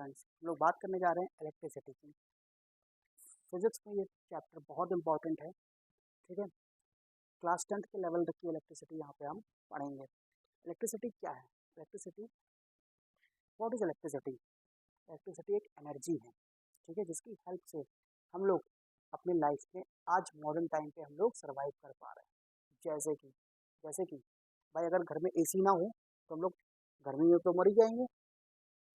Friends, हम लोग बात करने जा रहे हैं इलेक्ट्रिसिटी की। फिजिक्स में ये चैप्टर बहुत इंपॉर्टेंट है। ठीक है। क्लास 10th के लेवल तक की इलेक्ट्रिसिटी यहाँ पे हम पढ़ेंगे। इलेक्ट्रिसिटी क्या है? Electricity, what is electricity? Electricity एक एनर्जी है, ठीक है, जिसकी हेल्प से हम लोग अपनी लाइफ में आज मॉडर्न टाइम पे हम लोग सर्वाइव कर पा रहे हैं। जैसे कि भाई, अगर घर में एसी ना हो तो हम लोग गर्मी में तो मर ही जाएंगे,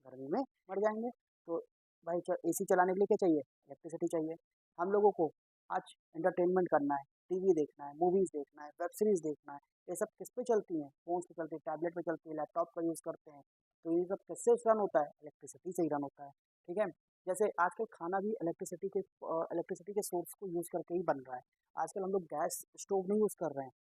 गर्मी में मर जाएंगे। तो भाई, एसी चलाने के लिए क्या चाहिए? इलेक्ट्रिसिटी चाहिए। हम लोगों को आज एंटरटेनमेंट करना है, टीवी देखना है, मूवीज़ देखना है, वेब सीरीज़ देखना है, ये सब किस पे चलती हैं? फ़ोन्स पे चलती है, टैबलेट पे चलती है, लैपटॉप का यूज़ करते हैं। तो ये सब किससे रन होता है? इलेक्ट्रिसिटी से ही रन होता है। ठीक है। जैसे आजकल खाना भी इलेक्ट्रिसिटी के सोर्स को यूज़ करके ही बन रहा है। आजकल हम लोग गैस स्टोव नहीं यूज़ कर रहे हैं,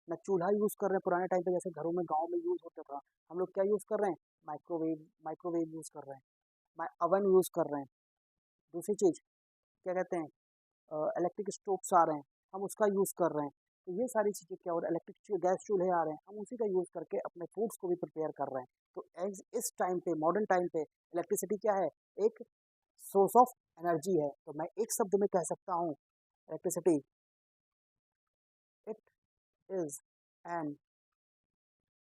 ना चूल्हा यूज़ कर रहे हैं। पुराने टाइम पे जैसे घरों में, गाँव में यूज़ होता था, हम लोग क्या यूज़ कर रहे हैं? माइक्रोवेव माइक्रोवेव यूज़ कर रहे हैं, अवन यूज़ कर रहे हैं। दूसरी चीज़ क्या कहते हैं, इलेक्ट्रिक स्टोव्स आ रहे हैं, हम उसका यूज़ कर रहे हैं। तो ये सारी चीज़ें क्या हो रहा है, इलेक्ट्रिक गैस चूल्हे आ रहे हैं, हम उसी का यूज़ करके अपने फूड्स को भी प्रिपेयर कर रहे हैं। तो इस टाइम पे, मॉडर्न टाइम पे, इलेक्ट्रिसिटी क्या है? एक सोर्स ऑफ एनर्जी है। तो मैं एक शब्द में कह सकता हूँ, electricity, it is an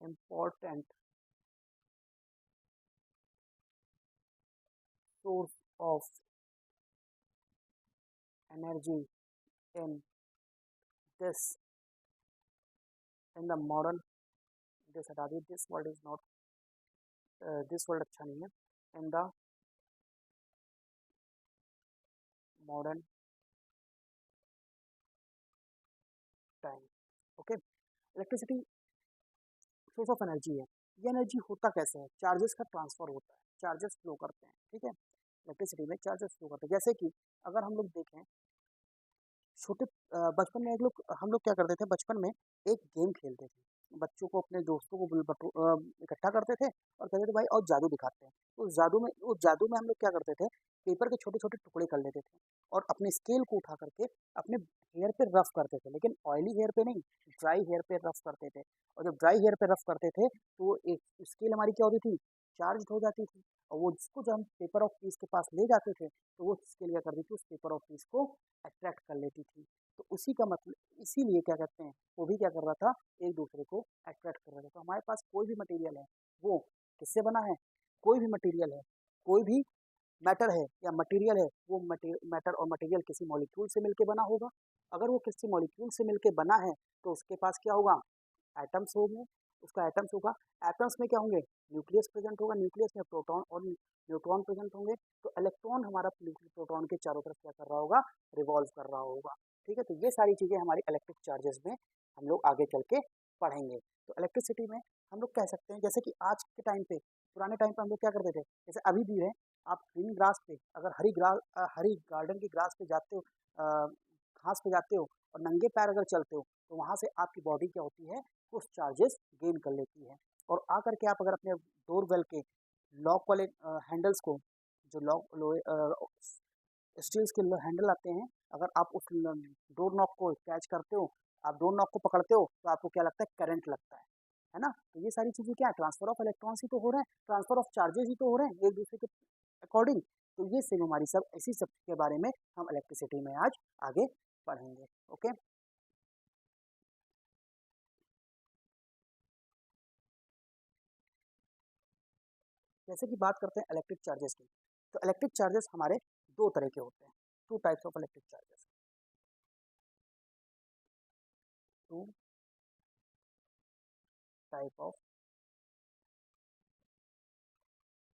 important source of energy in this in the modern, this हटा दिए, this word is not, this word अच्छा नहीं है, in the modern time. Okay. Electricity source of energy है। ये एनर्जी होता कैसे है? चार्जेस का ट्रांसफर होता है, चार्जेस फ्लो करते हैं। ठीक है। इलेक्ट्रिसिटी में चार्जेस फ्लो करते हैं। जैसे कि अगर हम लोग देखें, छोटे बचपन में हम लोग क्या करते थे? बचपन में एक गेम खेलते थे, बच्चों को, अपने दोस्तों को इकट्ठा करते थे और कहते थे भाई और जादू दिखाते हैं। तो उस जादू में हम लोग क्या करते थे? पेपर के छोटे छोटे टुकड़े कर लेते थे और अपने स्केल को उठा करके अपने हेयर पे रफ करते थे, लेकिन ऑयली हेयर पे नहीं, ड्राई हेयर पे रफ करते थे। और जब ड्राई हेयर पे रफ करते थे तो एक स्केल हमारी क्या होती थी? चार्ज हो जाती थी। और वो जिसको जब हम पेपर ऑफ पीस के पास ले जाते थे तो वो स्केल क्या करती थी? उस पेपर ऑफ पीस को अट्रैक्ट कर लेती थी। तो उसी का मतलब, इसीलिए क्या कहते हैं, वो भी क्या कर रहा था? एक दूसरे को अट्रैक्ट कर रहा था। तो हमारे पास कोई भी मटेरियल है, वो किससे बना है? कोई भी मटेरियल है, कोई भी मैटर है या मटेरियल है, वो मैटर और मटेरियल किसी मॉलिक्यूल से मिलके बना होगा। अगर वो किसी मॉलिक्यूल से मिलके बना है तो उसके पास क्या होगा? एटम्स होंगे, उसका एटम्स होगा। एटम्स में क्या होंगे? न्यूक्लियस प्रेजेंट होगा, न्यूक्लियस में प्रोटॉन और न्यूट्रॉन प्रेजेंट होंगे। तो इलेक्ट्रॉन हमारा प्रोटॉन के चारों तरफ क्या कर रहा होगा? रिवॉल्व कर रहा होगा। ठीक है। तो ये सारी चीज़ें हमारी इलेक्ट्रिक चार्जेस में हम लोग आगे चल के पढ़ेंगे। तो इलेक्ट्रिसिटी में हम लोग कह सकते हैं, जैसे कि आज के टाइम पे, पुराने टाइम पे हम लोग क्या करते थे? जैसे अभी भी है, आप ग्रीन ग्रास पे, अगर हरी गार्डन की ग्रास पे जाते हो, घास पे जाते हो और नंगे पैर अगर चलते हो, तो वहाँ से आपकी बॉडी क्या होती है? कुछ चार्जेस गेन कर लेती है। और आकर के आप अगर अपने डोर बेल के लॉक वाले हैंडल्स को, जो लॉक लोहे स्टील्स के हैंडल आते हैं, अगर आप उस डोर नॉक को कैच करते हो, आप डोर नॉक को पकड़ते हो, तो आपको क्या लगता है? करंट लगता है ना? तो ये सारी चीज़ें क्या है? ट्रांसफर ऑफ इलेक्ट्रॉन्स ही तो हो रहे हैं, ट्रांसफर ऑफ चार्जेस ही तो हो रहे हैं एक दूसरे के अकॉर्डिंग। तो ये सेम हमारी सब इसी सब के बारे में हम इलेक्ट्रिसिटी में आज आगे पढ़ेंगे। ओके। जैसे कि बात करते हैं इलेक्ट्रिक चार्जेस की, तो इलेक्ट्रिक चार्जेस हमारे दो तरह के होते हैं। Two types of electric charges, two type of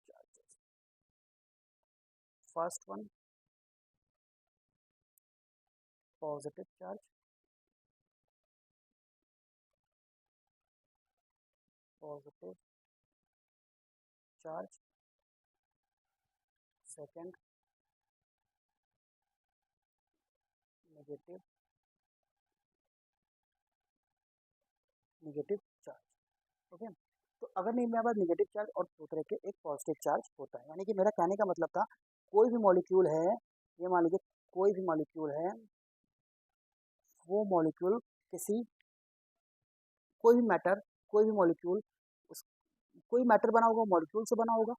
charges. First one, positive charge, positive charge. Second, negative negative charge. Okay. तो अगर नहीं, मेरे पास नेगेटिव चार्ज और दूसरे के एक पॉजिटिव चार्ज होता है, यानी कि मेरा कहने का मतलब था, कोई भी मॉलिक्यूल है, ये मान लीजिए कोई भी मॉलिक्यूल है, वो मॉलिक्यूल किसी, कोई भी मैटर, कोई भी मॉलिक्यूल, उस कोई मैटर बना होगा, मॉलिक्यूल से बना होगा,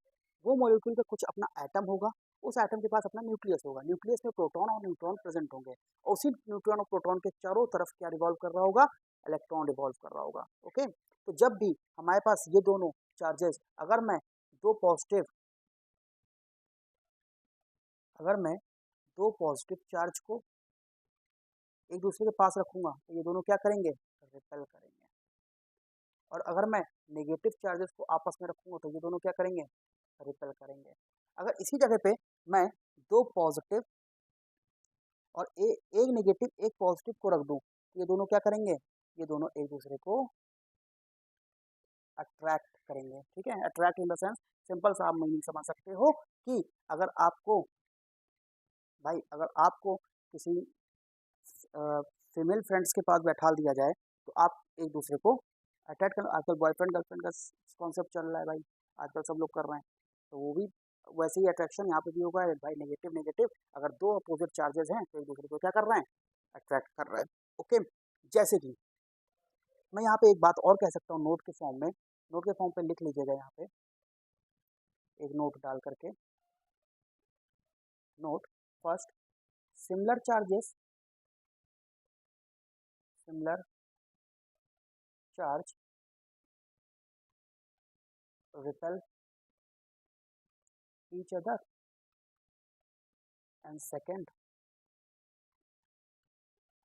वो मॉलिक्यूल का कुछ अपना एटम होगा, उस एटम के पास अपना न्यूक्लियस होगा, न्यूक्लियस में प्रोटॉन और न्यूट्रॉन प्रेजेंट होंगे, और उसी न्यूट्रॉन और प्रोटॉन के चारों तरफ क्या रिवॉल्व कर रहा होगा, इलेक्ट्रॉन रिवॉल्व कर रहा होगा। ओके, तो जब भी हमारे पास ये दोनों चार्जेस, दो पॉजिटिव अगर मैं दो पॉजिटिव चार्ज को एक दूसरे के पास रखूंगा तो ये दोनों क्या करेंगे, रिपेल करेंगे। और अगर मैं नेगेटिव चार्जेस को आपस में रखूंगा तो ये दोनों क्या करेंगे, रिपेल करेंगे। अगर इसी जगह पे मैं दो पॉजिटिव और एक नेगेटिव एक पॉजिटिव को रख दूं तो ये दोनों क्या करेंगे, ये दोनों एक दूसरे को अट्रैक्ट करेंगे। ठीक है, attract in the sense, simple सा आप मीनिंग समझ सकते हो कि अगर आपको किसी फीमेल फ्रेंड्स के पास बैठा दिया जाए तो आप एक दूसरे को अट्रैक्ट कर, आजकल बॉयफ्रेंड गर्लफ्रेंड का कॉन्सेप्ट चल रहा है भाई, आजकल सब लोग कर रहे हैं, तो वो भी वैसे ही अट्रैक्शन यहाँ पे भी होगा भाई, नेगेटिव नेगेटिव अगर दो अपोजिट चार्जेस हैं तो एक दूसरे को क्या कर रहे हैं, अट्रैक्ट कर रहे हैं। ओके, जैसे कि मैं यहाँ पे एक बात और कह सकता हूँ, नोट के फॉर्म पे लिख लीजिएगा, यहाँ पे एक नोट डाल करके, node first, similar charges, similar charge repel each other, and second,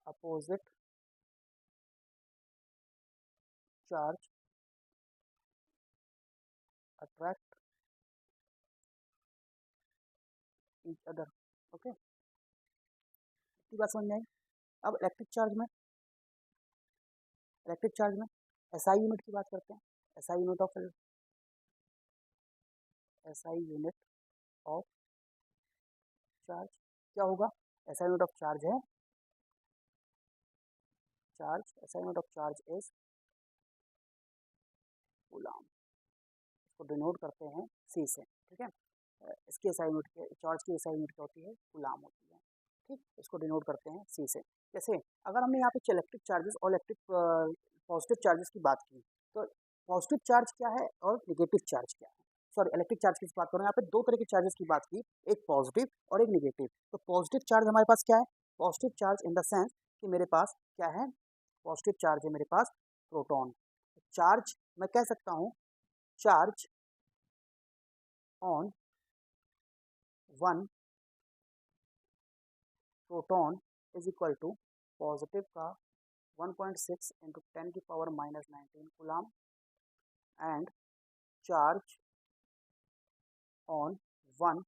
opposite charge attract each other। Okay, इतनी बात समझ में आई। अब इलेक्ट्रिक चार्ज में एसआई यूनिट की बात करते हैं। एसआई यूनिट ऑफ चार्ज क्या होगा, एसआई यूनिट ऑफ चार्ज है charge, SI unit of charge is coulomb, इसको डिनोट करते हैं सी से। ठीक है, इसकी एसआई यूनिट चार्ज की एसआई यूनिट क्या होती है, कूलम होती है। ठीक, इसको डिनोट करते हैं सी से। जैसे अगर हमने यहाँ पे इलेक्ट्रिक चार्जेस और इलेक्ट्रिक पॉजिटिव चार्जेस की बात की, तो पॉजिटिव चार्ज क्या है और नेगेटिव चार्ज क्या है, सॉरी इलेक्ट्रिक चार्ज की बात करूँ, यहाँ पे दो तरह के चार्जेस की बात की, एक पॉजिटिव और एक नेगेटिव। तो पॉजिटिव चार्ज हमारे पास क्या है, positive charge in the sense कि मेरे पास क्या है, पॉजिटिव चार्ज है मेरे पास प्रोटॉन। चार्ज मैं कह सकता हूँ, charge on one proton is equal to positive का 1.6 into 10⁻⁻19 coulomb, and charge on one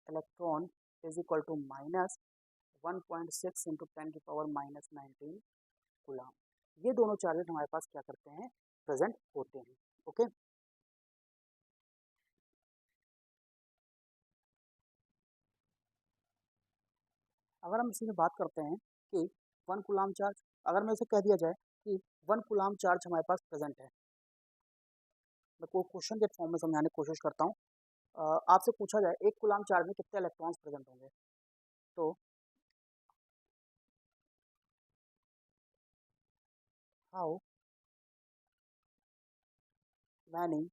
electron is equal to -1.6 into 10⁻⁻19 coulomb. ये दोनों चार्जेस हमारे पास क्या करते हैं, प्रेजेंट होते हैं। ओके, अगर हम इसी में बात करते हैं कि 1 कूलम चार्ज, अगर मैं इसे कह दिया जाए कि 1 कूलम चार्ज हमारे पास प्रेजेंट है, मैं कोई क्वेश्चन के फॉर्म में समझाने की कोशिश करता हूँ। आपसे पूछा जाए 1 कूलम चार्ज में कितने इलेक्ट्रॉन्स प्रेजेंट होंगे, तो how many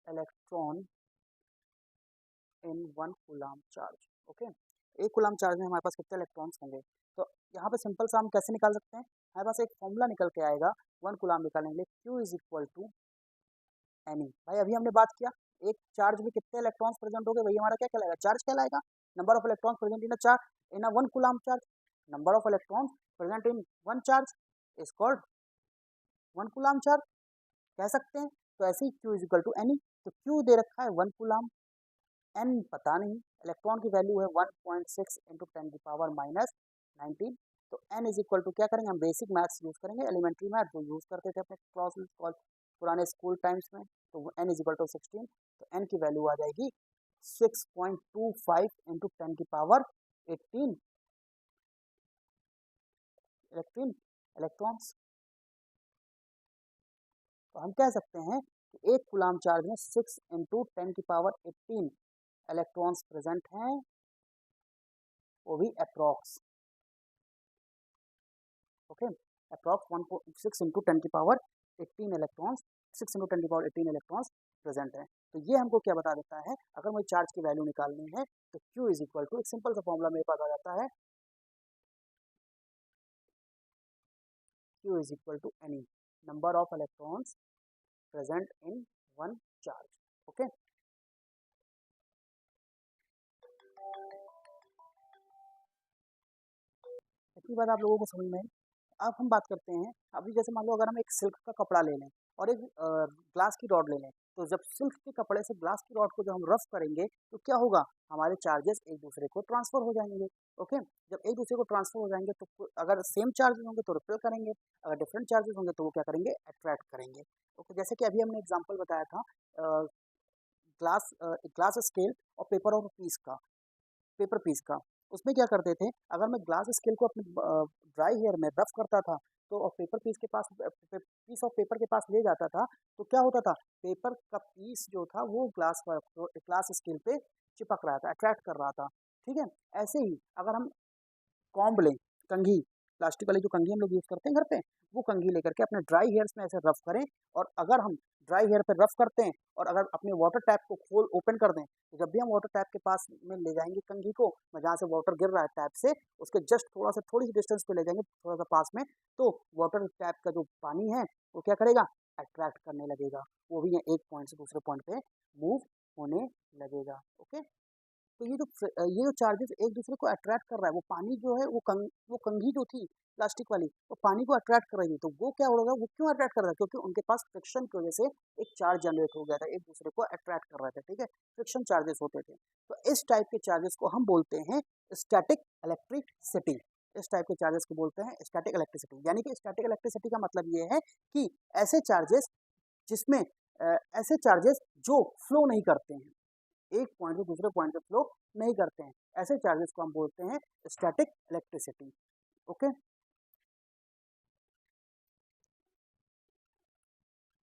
electron in 1 coulomb charge. Okay, 1 coulomb charge में हमारे पास कितने इलेक्ट्रॉन्स होंगे, तो यहाँ पे सिंपल सा हम कैसे निकाल सकते हैं, हमारे पास एक फॉर्मूला निकल के आएगा 1 कूलम निकालने के लिए, Q is equal to n e. भाई अभी हमने बात किया एक चार्ज में कितने इलेक्ट्रॉन्स प्रेजेंट हो गए, वही हमारा क्या कहलाएगा, चार्ज कहलाएगा। Number of electrons present in a charge in a 1 coulomb charge, number of electrons present in one charge is called 1 coulomb charge, कह सकते हैं। तो ऐसे ही Q is equal to n e, तो Q दे रखा है 1 कूलम, एन पता नहीं, इलेक्ट्रॉन की वैल्यू है 1.6 इंटू 10⁻⁻19। तो एन इज इक्वल टू क्या करेंगे, हम बेसिक मैथ्स यूज करेंगे, एलिमेंट्री मैथ जो यूज करते थे अपने क्लास पुराने स्कूल टाइम्स में, तो एन इज इक्वल टू 16, तो एन की वैल्यू आ जाएगी 6.25 इंटू 10⁻18 इलेक्ट्रॉन्स। तो हम कह सकते हैं कि 1 कूलम चार्ज में 6 इंटू 10⁻18 इलेक्ट्रॉन्स प्रेजेंट हैं, वो भी approx. Okay, approx 1.6 into 10⁻18 18 electrons, 6 × 10⁻18 electrons present है। तो ये हमको क्या बता देता है, अगर मुझे चार्ज की वैल्यू निकालनी है तो Q इज इक्वल टू, एक सिंपल सा फॉर्मूला मेरे पास आ जाता है, Q is equal to NE, number of electrons present in one charge. Okay, इतनी बात आप लोगों को समझ में आई। अब हम बात करते हैं, अभी जैसे मान लो अगर हम एक सिल्क का कपड़ा ले लें और एक ग्लास की रॉड ले लें, तो जब सिल्क के कपड़े से ग्लास की रॉड को जब हम रफ करेंगे तो क्या होगा, हमारे चार्जेस एक दूसरे को ट्रांसफर हो जाएंगे। ओके, जब एक दूसरे को ट्रांसफर हो जाएंगे तो अगर सेम चार्जेस होंगे तो रिपेल करेंगे, अगर डिफरेंट चार्जेस होंगे तो वो क्या करेंगे, अट्रैक्ट करेंगे। ओके, जैसे कि अभी हमने एग्जाम्पल बताया था ग्लास स्केल और पेपर और पीस का, पेपर पीस का। उसमें क्या करते थे, अगर मैं ग्लास स्केल को अपने ड्राई हेयर में रफ करता था तो और पेपर पीस के पास, पीस ऑफ पेपर के पास ले जाता था, तो क्या होता था, पेपर का पीस जो था वो ग्लास स्केल पे चिपक रहा था, अट्रैक्ट कर रहा था। ठीक है, ऐसे ही अगर हम कॉम्ब लें, कंघी, प्लास्टिक वाली जो कंघी हम लोग यूज़ करते हैं घर पे, वो कंघी लेकर के अपने ड्राई हेयर्स में ऐसे रफ करें, और अगर हम ड्राई हेयर पे रफ करते हैं और अगर अपने वाटर टैप को खोल ओपन कर दें, तो जब भी हम वाटर टैप के पास में ले जाएंगे कंघी को, जहाँ से वाटर गिर रहा है टैप से, उसके जस्ट थोड़ा सा, थोड़ी सी डिस्टेंस पे ले जाएंगे, थोड़ा सा पास में, तो वाटर टैप का जो पानी है वो क्या करेगा, अट्रैक्ट करने लगेगा, वो भी एक पॉइंट से दूसरे पॉइंट पे मूव होने लगेगा। ओके, तो ये जो चार्जेस एक दूसरे को अट्रैक्ट कर रहा है, वो पानी जो है वो कंघी जो थी प्लास्टिक वाली, वो पानी को अट्रैक्ट कर रही थी, तो वो क्या हो रहा है, वो क्यों अट्रैक्ट कर रहा है, क्योंकि उनके पास फ्रिक्शन की वजह से एक चार्ज जनरेट हो गया था, एक दूसरे को अट्रैक्ट कर रहे थे। ठीक है, फ्रिक्शन चार्जेस होते थे। तो इस टाइप के चार्जेस को हम बोलते हैं स्टैटिक इलेक्ट्रिसिटी। इस टाइप के चार्जेस को बोलते हैं स्टैटिक इलेक्ट्रिसिटी। यानी कि स्टैटिक इलेक्ट्रिसिटी का मतलब ये है कि ऐसे चार्जेस जिसमें ऐसे चार्जेस जो फ्लो नहीं करते हैं, एक पॉइंट से दूसरे पॉइंट पे फ्लो नहीं करते हैं, ऐसे चार्जेस को हम बोलते हैं स्टैटिक इलेक्ट्रिसिटी। ओके,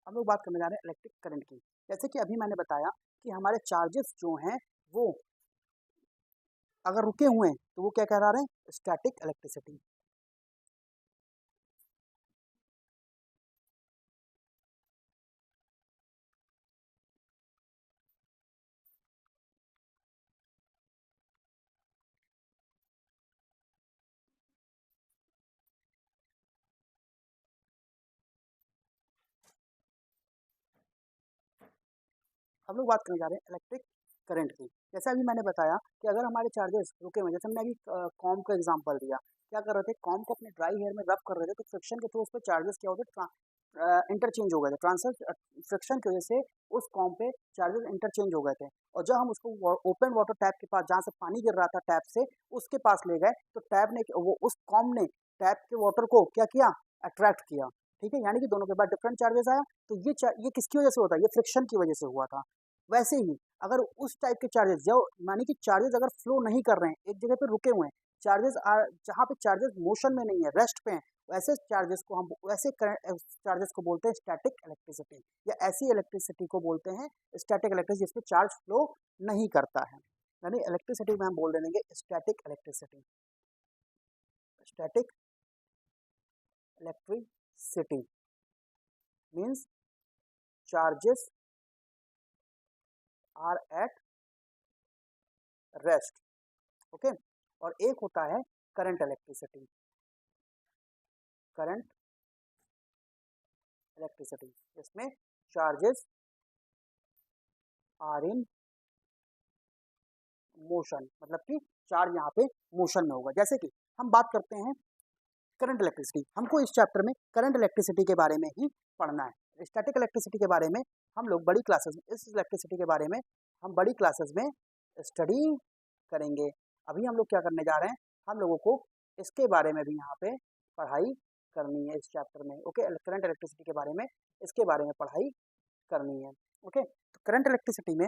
हम लोग बात करने जा रहे हैं इलेक्ट्रिक करंट की। जैसे कि अभी मैंने बताया कि हमारे चार्जेस जो हैं वो अगर रुके हुए हैं तो वो क्या कह रहे हैं, स्टैटिक इलेक्ट्रिसिटी। हम लोग बात करने जा रहे हैं इलेक्ट्रिक करंट की। जैसे अभी मैंने बताया कि अगर हमारे चार्जेस रुके हुए, जैसे हमने अभी कॉम का एग्जांपल दिया, क्या कर रहे थे, कॉम को अपने ड्राई हेयर में रब कर रहे थे, तो फ्रिक्शन के थ्रू उस पर चार्जेस क्या होते थे, इंटरचेंज हो गए थे, ट्रांसफर फ्रिक्शन की वजह से उस कॉम पे चार्जेस इंटरचेंज हो गए थे। और जब हम उसको ओपन वाटर टैप के पास, जहाँ से पानी गिर रहा था टैप से, उसके पास ले गए, तो टैप ने वो उस कॉम ने टैप के वाटर को क्या किया, अट्रैक्ट किया। ठीक है, यानी कि दोनों के बाद डिफरेंट चार्जेस आया। तो ये किसकी वजह से होता है, ये फ्रिक्शन की वजह से हुआ था। वैसे ही अगर उस टाइप के चार्जेस जो, मानी कि चार्जेस अगर फ्लो नहीं कर रहे हैं, एक जगह पे रुके हुए हैं, चार्जेस जहाँ पे चार्जेस मोशन में नहीं है, रेस्ट पे हैं, वैसे चार्जेस को हम, वैसे चार्जेस को बोलते हैं स्टैटिक इलेक्ट्रिसिटी, या ऐसी इलेक्ट्रिसिटी को बोलते हैं स्टैटिक इलेक्ट्रिसिटी जिसमें चार्ज फ्लो नहीं करता है। यानी इलेक्ट्रिसिटी में हम बोल देंगे static electricity, static electricity means charges are at rest. Okay, और एक होता है करंट इलेक्ट्रिसिटी, करंट इलेक्ट्रिसिटी जिसमें चार्जेस आर इन मोशन, मतलब कि चार्ज यहाँ पे मोशन में होगा। जैसे कि हम बात करते हैं करंट इलेक्ट्रिसिटी, हमको इस चैप्टर में करंट इलेक्ट्रिसिटी के बारे में ही पढ़ना है। स्टैटिक इलेक्ट्रिसिटी के बारे में हम लोग बड़ी क्लासेस में, इस इलेक्ट्रिसिटी के बारे में हम बड़ी क्लासेस में स्टडी करेंगे। अभी हम लोग क्या करने जा रहे हैं, हम लोगों को इसके बारे में भी यहाँ पे पढ़ाई करनी है इस चैप्टर में। ओके, करंट इलेक्ट्रिसिटी के बारे में, इसके बारे में पढ़ाई करनी है। ओके, तो करंट इलेक्ट्रिसिटी में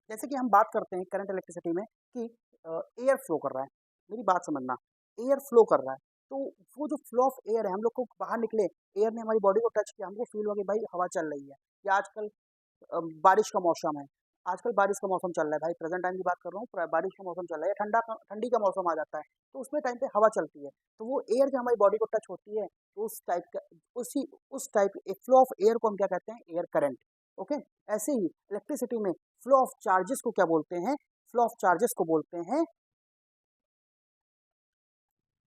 जैसे कि हम बात करते हैं करंट इलेक्ट्रिसिटी में कि एयर फ्लो कर रहा है, मेरी बात समझना, एयर फ्लो कर रहा है, तो वो जो फ्लो ऑफ एयर है, हम लोग को बाहर निकले, एयर ने हमारी बॉडी को टच किया, हमको फील हुआ कि भाई हवा चल रही है, या आजकल बारिश का मौसम है, आजकल बारिश का मौसम चल रहा है भाई, प्रेजेंट टाइम की बात कर रहा हूँ, बारिश का मौसम चल रहा है, ठंडी का मौसम आ जाता है, तो उसमें टाइम पे हवा चलती है, तो वो एयर जब हमारी बॉडी को टच होती है, तो उस टाइप एक फ्लो ऑफ एयर को हम क्या कहते हैं, एयर करंट। ओके। ऐसे ही इलेक्ट्रिसिटी में फ्लो ऑफ चार्जेस को क्या बोलते हैं, फ्लो ऑफ चार्जेस को बोलते हैं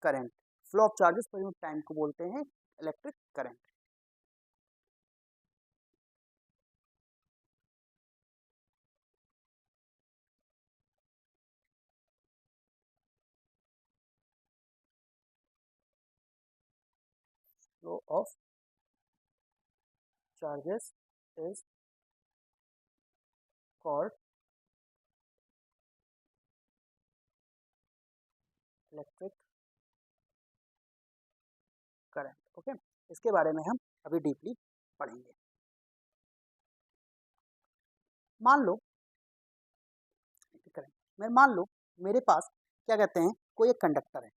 करंट। फ्लो ऑफ चार्जेस पर यूनिट टाइम को बोलते हैं electric current. Flow of charges is called electric current. Okay. इसके बारे में हम अभी डीपली पढ़ेंगे। मान लो करंट, मैं मान लो मेरे पास क्या कहते हैं, कोई एक कंडक्टर है,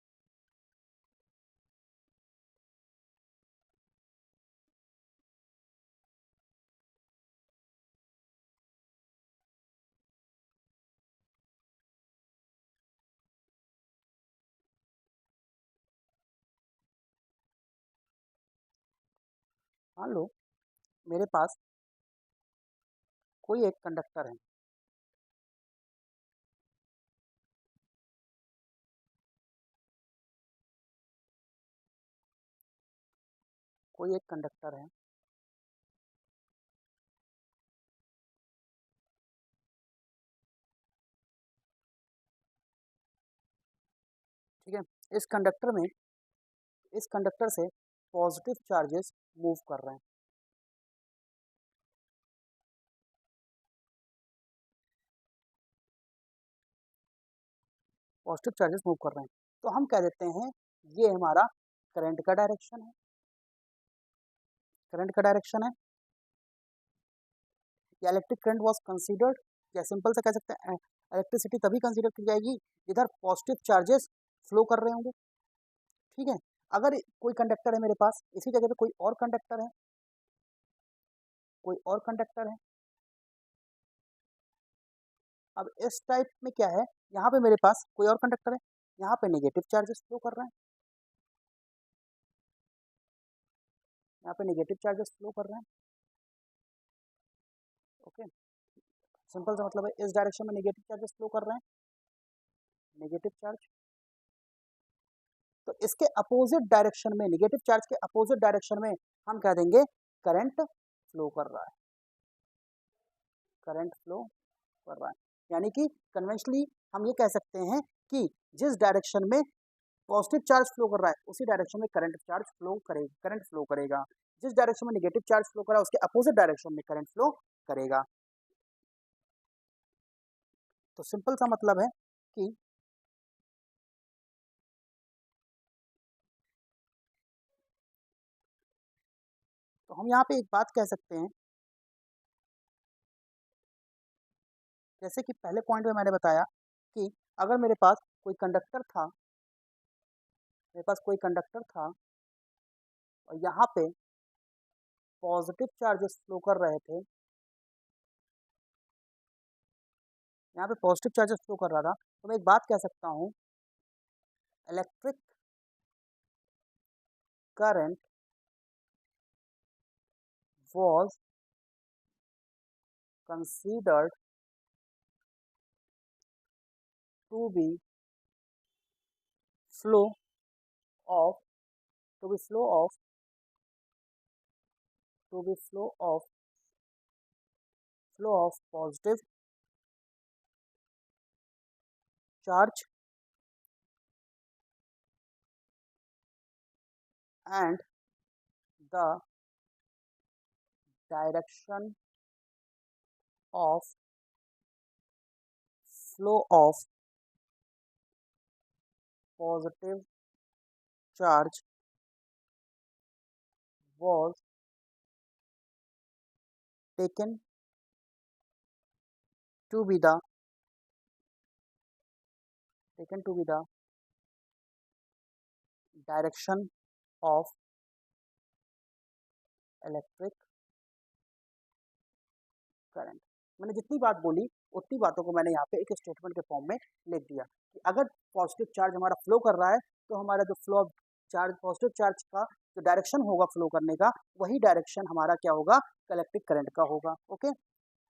मान लो मेरे पास कोई एक कंडक्टर है, कोई एक कंडक्टर है, ठीक है। इस कंडक्टर में, इस कंडक्टर से पॉजिटिव चार्जेस मूव कर रहे हैं, पॉजिटिव चार्जेस मूव कर रहे हैं, तो हम कह देते हैं ये हमारा करंट का डायरेक्शन है, करंट का डायरेक्शन है, या इलेक्ट्रिक करंट वाज कंसीडर्ड, या सिंपल से कह सकते हैं इलेक्ट्रिसिटी तभी कंसीडर की जाएगी इधर पॉजिटिव चार्जेस फ्लो कर रहे होंगे, ठीक है। अगर कोई कंडक्टर है मेरे पास, इसी जगह पे कोई और कंडक्टर है, कोई और कंडक्टर है, अब इस टाइप में क्या है, यहाँ पे मेरे पास कोई और कंडक्टर है, यहाँ पे नेगेटिव चार्जेस फ्लो कर रहे हैं, यहाँ पे नेगेटिव चार्जेस फ्लो कर रहे हैं। ओके। सिंपल सा मतलब है इस डायरेक्शन में नेगेटिव चार्जेस फ्लो कर रहे हैं, नेगेटिव चार्ज। तो इसके अपोजिट डायरेक्शन में, नेगेटिव चार्ज के अपोजिट डायरेक्शन में हम कह देंगे करंट फ्लो कर रहा है, करंट फ्लो कर रहा है। यानी कि कन्वेंशनली हम ये कह सकते हैं कि जिस डायरेक्शन में पॉजिटिव चार्ज फ्लो कर रहा है, उसी डायरेक्शन में करंट चार्ज फ्लो करेगा, करंट फ्लो करेगा। जिस डायरेक्शन में नेगेटिव चार्ज फ्लो कर रहा है, उसके अपोजिट डायरेक्शन में करंट फ्लो करेगा। तो सिंपल सा मतलब है कि तो हम यहाँ पे एक बात कह सकते हैं, जैसे कि पहले पॉइंट में मैंने बताया कि अगर मेरे पास कोई कंडक्टर था, मेरे पास कोई कंडक्टर था और यहाँ पे पॉजिटिव चार्जेस फ्लो कर रहे थे, यहाँ पे पॉजिटिव चार्जेस फ्लो कर रहा था, तो मैं एक बात कह सकता हूँ, electric current was considered to be flow of to be flow of to be flow of positive charge and the direction of flow of positive charge was taken to be the direction of electric current। मैंने जितनी बात बोली उतनी बातों को मैंने यहाँ पे एक स्टेटमेंट के फॉर्म में लिख दिया कि अगर पॉजिटिव चार्ज हमारा फ्लो कर रहा है तो हमारा जो फ्लो चार्ज, पॉजिटिव चार्ज का जो डायरेक्शन होगा फ्लो करने का, वही डायरेक्शन हमारा क्या होगा, इलेक्ट्रिक करंट का होगा। ओके,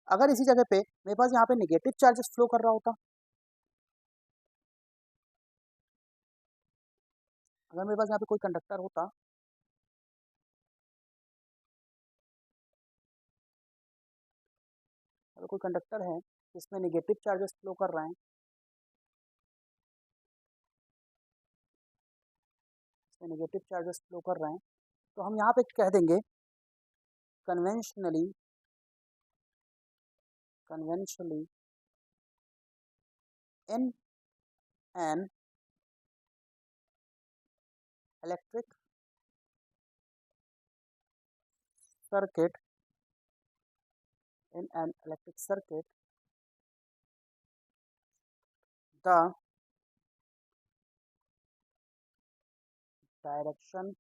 अगर इसी जगह पे मेरे पास यहाँ पे नेगेटिव चार्जेस फ्लो कर रहा होता, अगर मेरे पास यहाँ पे कोई कंडक्टर होता, अगर कोई कंडक्टर है जिसमें नेगेटिव चार्जेस फ्लो कर रहे हैं, इसमें नेगेटिव चार्जेस फ्लो कर रहे हैं, तो हम यहाँ पे कह देंगे conventionally, conventionally in an electric circuit, in an electric circuit, the direction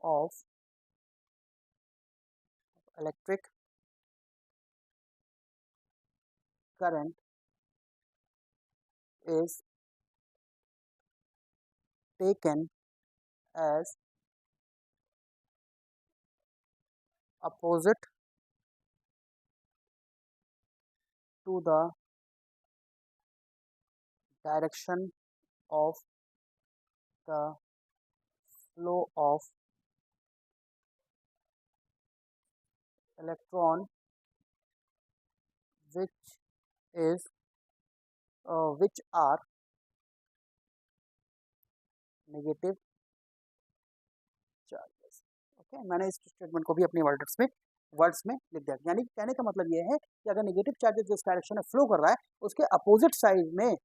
of electric current is taken as opposite to the direction of the flow of electron, which is which are negative charges। Okay, मैंने इस statement को भी अपने words में लिख दिया। यानी कहने का मतलब ये है कि अगर नेगेटिव चार्जेस जिस डायरेक्शन में फ्लो कर रहा है उसके अपोजिट साइड में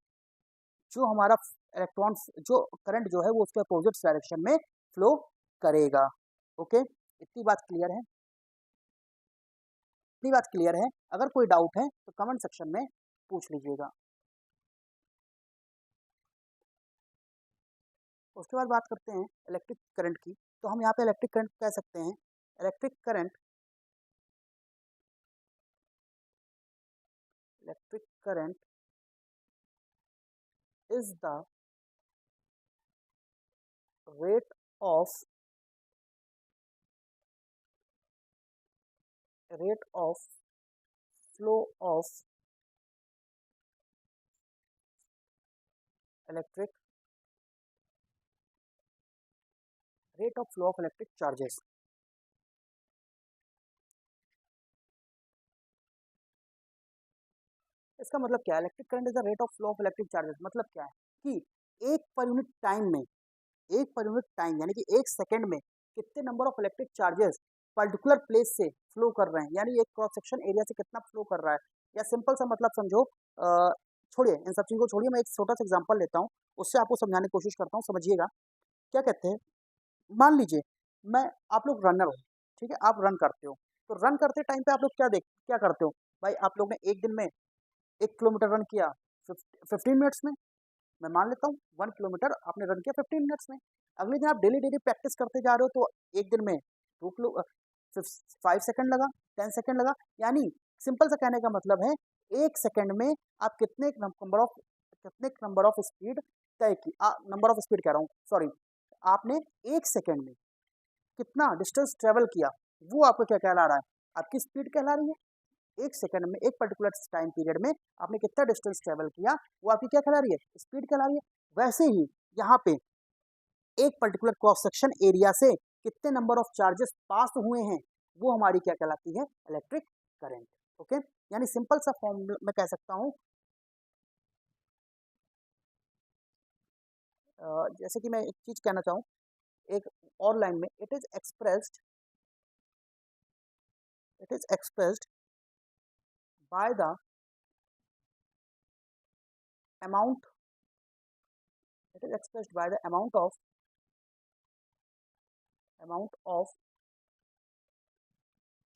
जो हमारा इलेक्ट्रॉन, जो करंट जो है वो उसके अपोजिट डायरेक्शन में फ्लो करेगा। ओके, इतनी बात क्लियर है, इतनी बात क्लियर है। अगर कोई डाउट है तो कमेंट सेक्शन में पूछ लीजिएगा। उसके बाद बात करते हैं इलेक्ट्रिक करंट की। तो हम यहाँ पे इलेक्ट्रिक करंट कह सकते हैं, electric current, electric current is the rate of flow of electric, rate of flow of electric charges. इसका मतलब क्या है, electric current is the rate of flow of electric charges, मतलब क्या है कि एक पर यूनिट टाइम में, एक पर यूनिट टाइम यानी कि एक सेकंड में कितने number of electric charges particular place से फ्लो कर रहे हैं, यानी एक क्रॉस सेक्शन एरिया से कितना फ्लो कर रहा है। या सिंपल सा मतलब समझो, छोड़िए इन सब चीज़ों को छोड़िए, मैं एक छोटा सा एग्जांपल लेता हूँ, उससे आपको समझाने की कोशिश करता हूँ, समझिएगा। क्या कहते हैं, मान लीजिए मैं, आप लोग रनर हो, ठीक है, आप रन करते हो, तो रन करते टाइम पे आप लोग क्या करते हो भाई, आप लोग ने एक दिन में 1 किलोमीटर रन किया 15 मिनट्स में, मैं मान लेता हूँ 1 किलोमीटर आपने रन किया 15 मिनट्स में। अगले दिन आप डेली डेली प्रैक्टिस करते जा रहे हो तो एक दिन में 2 किलो 5 सेकंड लगा, 10 सेकंड लगा, यानी सिंपल सा कहने का मतलब है एक सेकंड में आप कितने नंबर ऑफ स्पीड तय की, नंबर ऑफ स्पीड कह रहा हूँ, सॉरी, आपने एक सेकंड में कितना डिस्टेंस ट्रेवल किया, वो आपको क्या कहला रहा है, आपकी स्पीड कहला रही है। एक सेकंड में, एक पर्टिकुलर टाइम पीरियड में आपने कितना डिस्टेंस ट्रेवल किया, वो आपकी क्या कहला रही है, स्पीड कहला रही है। वैसे ही यहाँ पे एक पर्टिकुलर क्रॉस सेक्शन एरिया से कितने नंबर ऑफ चार्जेस पास हुए हैं, वो हमारी क्या कहलाती है, इलेक्ट्रिक करंट। ओके, यानी सिंपल सा फॉर्म में कह सकता हूँ, जैसे कि मैं एक चीज कहना चाहूँ, एक और लाइन में, it is expressed by the amount, it is expressed by the amount of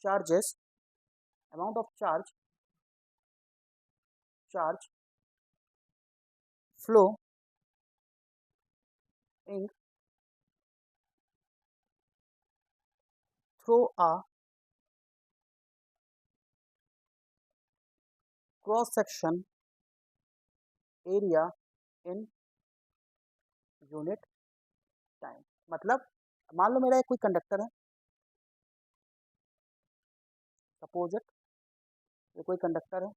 charges, amount of charge flow in through a cross section area in unit time. मतलब मान लो मेरा एक कोई कंडक्टर है, सपोज इट, ये कोई conductor है,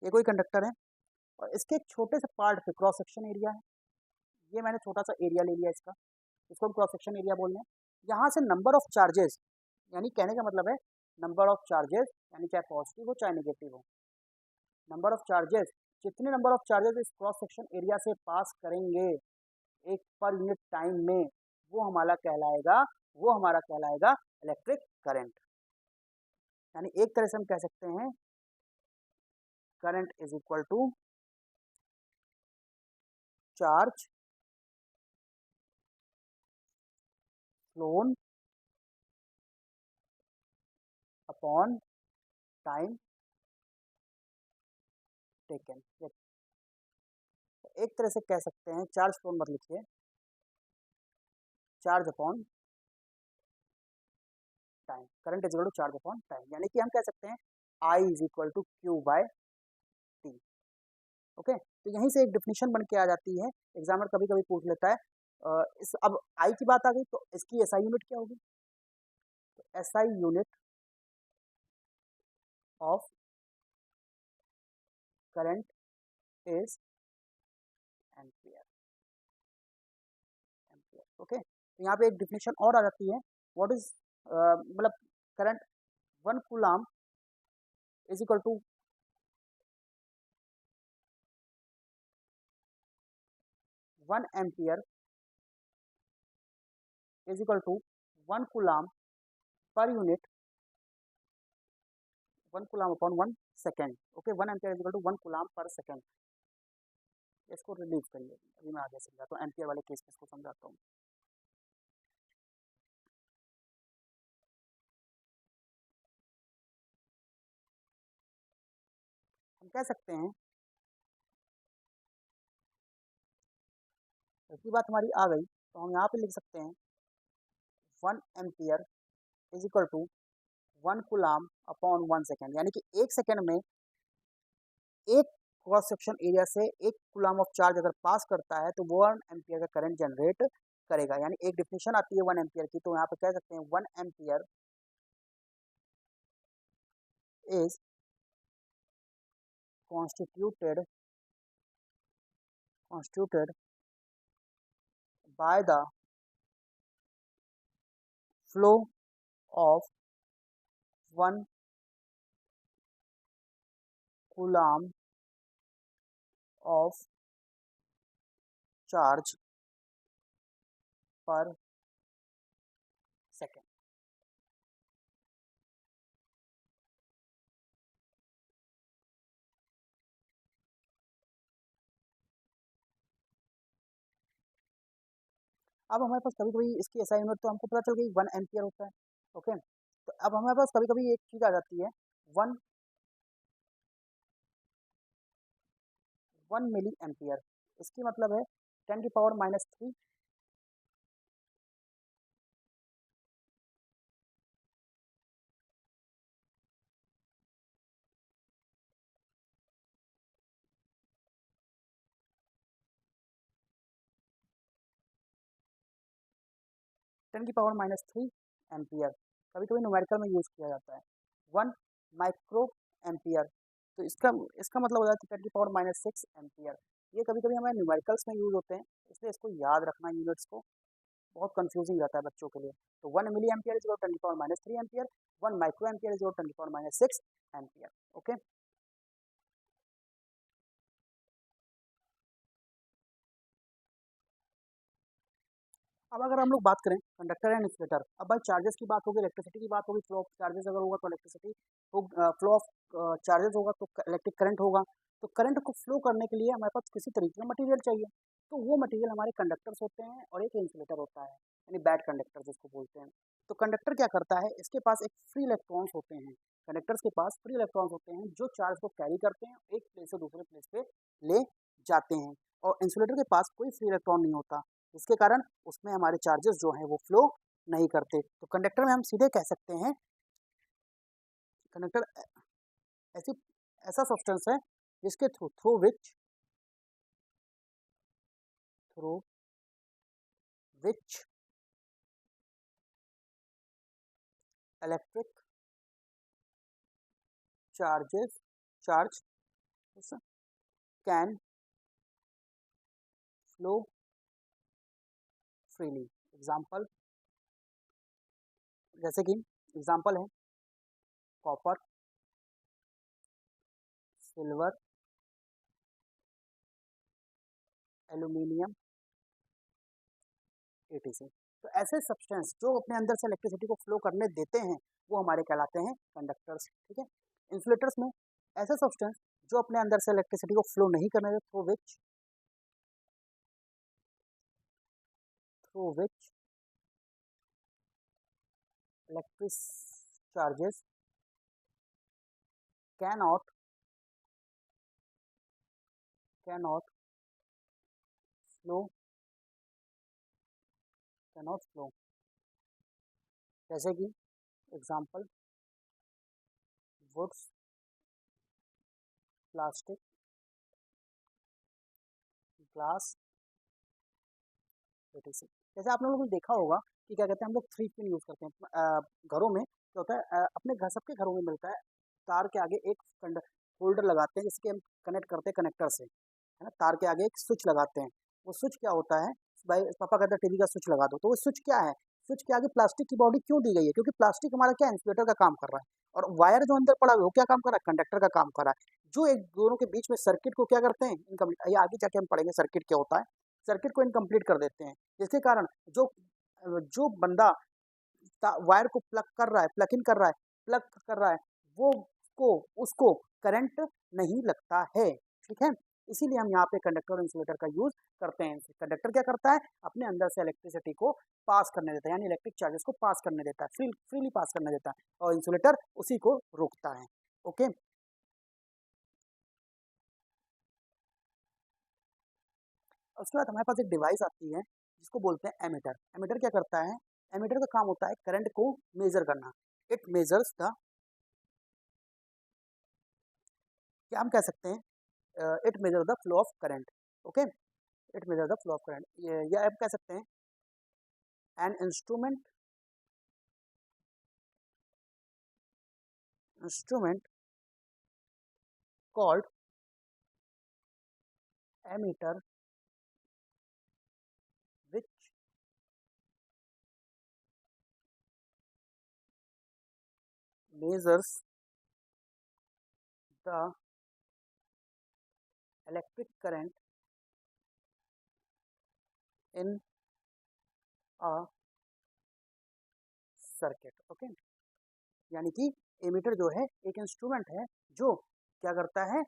ये कोई कंडक्टर है और इसके एक छोटे से पार्ट पे क्रॉस सेक्शन एरिया है। ये मैंने छोटा सा एरिया ले लिया इसका, इसको हम क्रॉस सेक्शन एरिया बोल रहे हैं। यहाँ से नंबर ऑफ चार्जेस, यानी कहने का मतलब है नंबर ऑफ चार्जेस, यानी चाहे पॉजिटिव हो चाहे नेगेटिव हो, नंबर ऑफ चार्जेस, जितने नंबर ऑफ चार्जेस इस क्रॉस सेक्शन एरिया से पास करेंगे एक पर यूनिट टाइम में, वो हमारा कहलाएगा इलेक्ट्रिक करंट। यानी एक तरह से हम कह सकते हैं current is equal to charge flown upon time taken. एक तरह से कह सकते हैं, चार्ज फ्लोन मत लिखिए, charge upon time, current is equal to charge upon time. यानी कि हम कह सकते हैं I is equal to Q by T. Okay, तो यहीं से एक डिफिनीशन बन के आ जाती है, एग्जामिनर कभी कभी पूछ लेता है। इस अब आई की बात आ गई तो इसकी एसआई यूनिट क्या होगी? तो SI unit of current is ampere. Okay, तो यहाँ पे एक डिफिनीशन और आ जाती है, व्हाट इज मतलब current 1 coulomb is equal to 1 ampere is equal to 1 coulomb per unit, 1 coulomb upon 1 second. Okay, 1 ampere is equal to 1 coulomb per second. इसको रिलीव करिए, अभी मैं आगे समझाता हूँ, एम्पियर वाले केस में इसको समझाता हूँ। हम कह सकते हैं, ऐसी बात हमारी आ गई तो हम यहाँ पे लिख सकते हैं 1 ampere is equal to 1 coulomb upon 1 second. यानी कि एक सेकेंड में एक क्रॉस सेक्शन एरिया से 1 कूलाम ऑफ चार्ज अगर पास करता है तो 1 एम्पियर का करंट जनरेट करेगा। यानी एक डिफिनेशन आती है 1 एम्पियर की, तो यहाँ पे कह सकते हैं 1 ampere is constituted by the flow of 1 coulomb of charge per second। अब हमारे पास कभी कभी इसकी एसआई यूनिट तो हमको पता चल गई 1 एम्पियर होता है। ओके, तो अब हमारे पास कभी कभी एक चीज आ जाती है 1 मिली एम्पियर। इसकी मतलब है 10 की पावर -3 10 की पावर -3 एम्पियर। कभी कभी न्यूमेरिकल में यूज़ किया जाता है 1 माइक्रो एम्पियर। तो इसका इसका मतलब हो जाता है 10 की पावर -6 एम्पियर। ये कभी कभी हमारे न्यूमेरिकल्स में यूज़ होते हैं, इसलिए इसको याद रखना यूनिट्स को, बहुत कंफ्यूजिंग रहता है बच्चों के लिए। तो 1 मिली एम्पियर इज 10 की power -3 ampere, 1 micro ampere is 10 की पावर -6 एम्पियर। ओके, अब अगर हम लोग बात करें कंडक्टर एंड इंसुलेटर, अब भाई चार्जेस की बात होगी, इलेक्ट्रिसिटी की बात होगी, फ्लो ऑफ चार्जेस अगर होगा तो इलेक्ट्रिसिटी, फ्लो ऑफ चार्जेस होगा तो इलेक्ट्रिक करंट होगा। तो करंट को फ्लो करने के लिए हमारे पास किसी तरीके का मटेरियल चाहिए, तो वो मटेरियल हमारे कंडक्टर्स होते हैं और एक इंसुलेटर होता है, यानी बैड कंडक्टर जिसको बोलते हैं। तो कंडक्टर क्या करता है, इसके पास एक फ्री इलेक्ट्रॉन्स होते हैं, कंडक्टर्स के पास फ्री इलेक्ट्रॉन्स होते हैं जो चार्ज को कैरी करते हैं, एक प्लेस से दूसरे प्लेस पे ले जाते हैं। और इंसुलेटर के पास कोई फ्री इलेक्ट्रॉन नहीं होता, जिसके कारण उसमें हमारे चार्जेस जो हैं वो फ्लो नहीं करते। तो कंडक्टर में हम सीधे कह सकते हैं कंडक्टर ऐसी ऐसा सब्सटेंस है जिसके through which electric charge can flow freely. Example, जैसे कि एग्जाम्पल है कॉपर, सिल्वर, एल्यूमिनियम, एटीसी। तो ऐसे सब्सटेंस जो अपने अंदर से इलेक्ट्रिसिटी को फ्लो करने देते हैं वो हमारे कहलाते हैं कंडक्टर्स। ठीक है। इंसुलेटर्स में ऐसे सब्सटेंस जो अपने अंदर से इलेक्ट्रिसिटी को फ्लो नहीं करने देते, through which electric charges cannot cannot flow cannot flow. जैसे कि example woods, plastic, glass, etc. जैसे आप लोगों ने देखा होगा कि क्या कहते हैं, हम लोग थ्री पिन यूज़ करते हैं घरों में। क्या होता है, अपने घर सबके घरों में मिलता है, तार के आगे एक होल्डर लगाते हैं जिसके हम कनेक्ट करते हैं कनेक्टर से, है ना। तार के आगे एक स्विच लगाते हैं। वो स्विच क्या होता है, भाई पापा कहते हैं टीवी का स्विच लगा दो, तो वो स्विच क्या है, स्विच के आगे प्लास्टिक की बॉडी क्यों दी गई है, क्योंकि प्लास्टिक हमारा क्या इंसुलेटर का काम कर रहा है, और वायर जो अंदर पड़ा हुआ है वो क्या काम कर रहा है, कंडक्टर का काम कर रहा है, जो एक दोनों के बीच में सर्किट को क्या करते हैं, इनकम्प्लीट। ये आगे जाके हम पढ़ेंगे सर्किट क्या होता है, सर्किट को इनकम्प्लीट कर देते हैं, जिसके कारण जो जो बंदा वायर को प्लग कर रहा है, प्लग इन कर रहा है, प्लग कर रहा है, वो को उसको करंट नहीं लगता है। ठीक है। इसीलिए हम यहाँ पे कंडक्टर और इंसुलेटर का यूज करते हैं। कंडक्टर क्या करता है, अपने अंदर से इलेक्ट्रिसिटी को पास करने देता है, यानी इलेक्ट्रिक चार्जेस को पास करने देता है, फ्रीली पास करने देता है, और इंसुलेटर उसी को रोकता है। ओके। उसके बाद हमारे पास एक डिवाइस आती है जिसको बोलते हैं एमीटर। एमीटर क्या करता है, एमीटर का काम होता है करंट को मेजर करना। इट मेजर्स द, क्या हम कह सकते हैं, it measure the flow of current. Okay. It measure the flow of current, या आप कह सकते हैं an instrument called ammeter which measures the electric current in a circuit. Okay. यानी कि एमीटर जो है एक इंस्ट्रूमेंट है जो क्या करता है,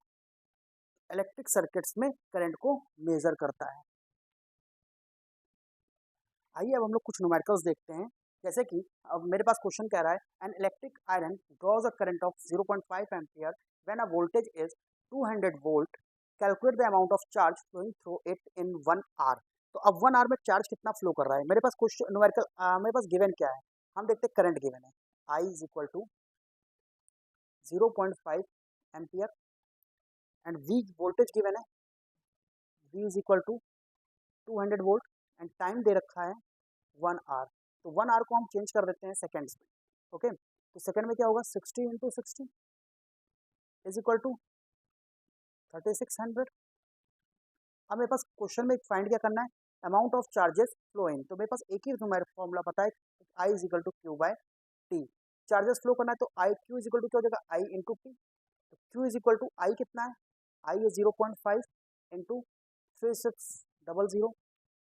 इलेक्ट्रिक सर्किट्स में करंट को मेजर करता है। आइए अब हम लोग कुछ न्यूमेरिकल्स देखते हैं। जैसे कि अब मेरे पास क्वेश्चन कह रहा है an electric iron draws a current of 0.5 ampere when a voltage is 200 volt, calculate the amount of charge flowing through it in 1 hour. तो अब 1 आवर में चार्ज कितना फ्लो कर रहा है, मेरे पास क्वेश्चन न्यूमेरिकल, मेरे पास गिवन क्या है, हम देखते हैं करंट गिवन है, I is equal to 0.5 ampere, and V voltage given है, V is equal to 200 volt, and time दे रखा है 1 आवर। तो 1 आवर को हम चेंज कर देते हैं सेकेंड्स में। ओके। तो सेकेंड में क्या होगा, 60 × 60 इज इक्वल टू 3600। अब मेरे पास क्वेश्चन में फाइंड क्या करना है, amount of charges flow in. तो मेरे पास एक ही मेरा फॉर्मूला पता है, I is equal to Q by T. Charges flow करना है तो I Q is equal to क्या हो जाएगा, आई इंटू टी। तो Q is equal to I कितना है, आई है 0.5 इंटू 3600।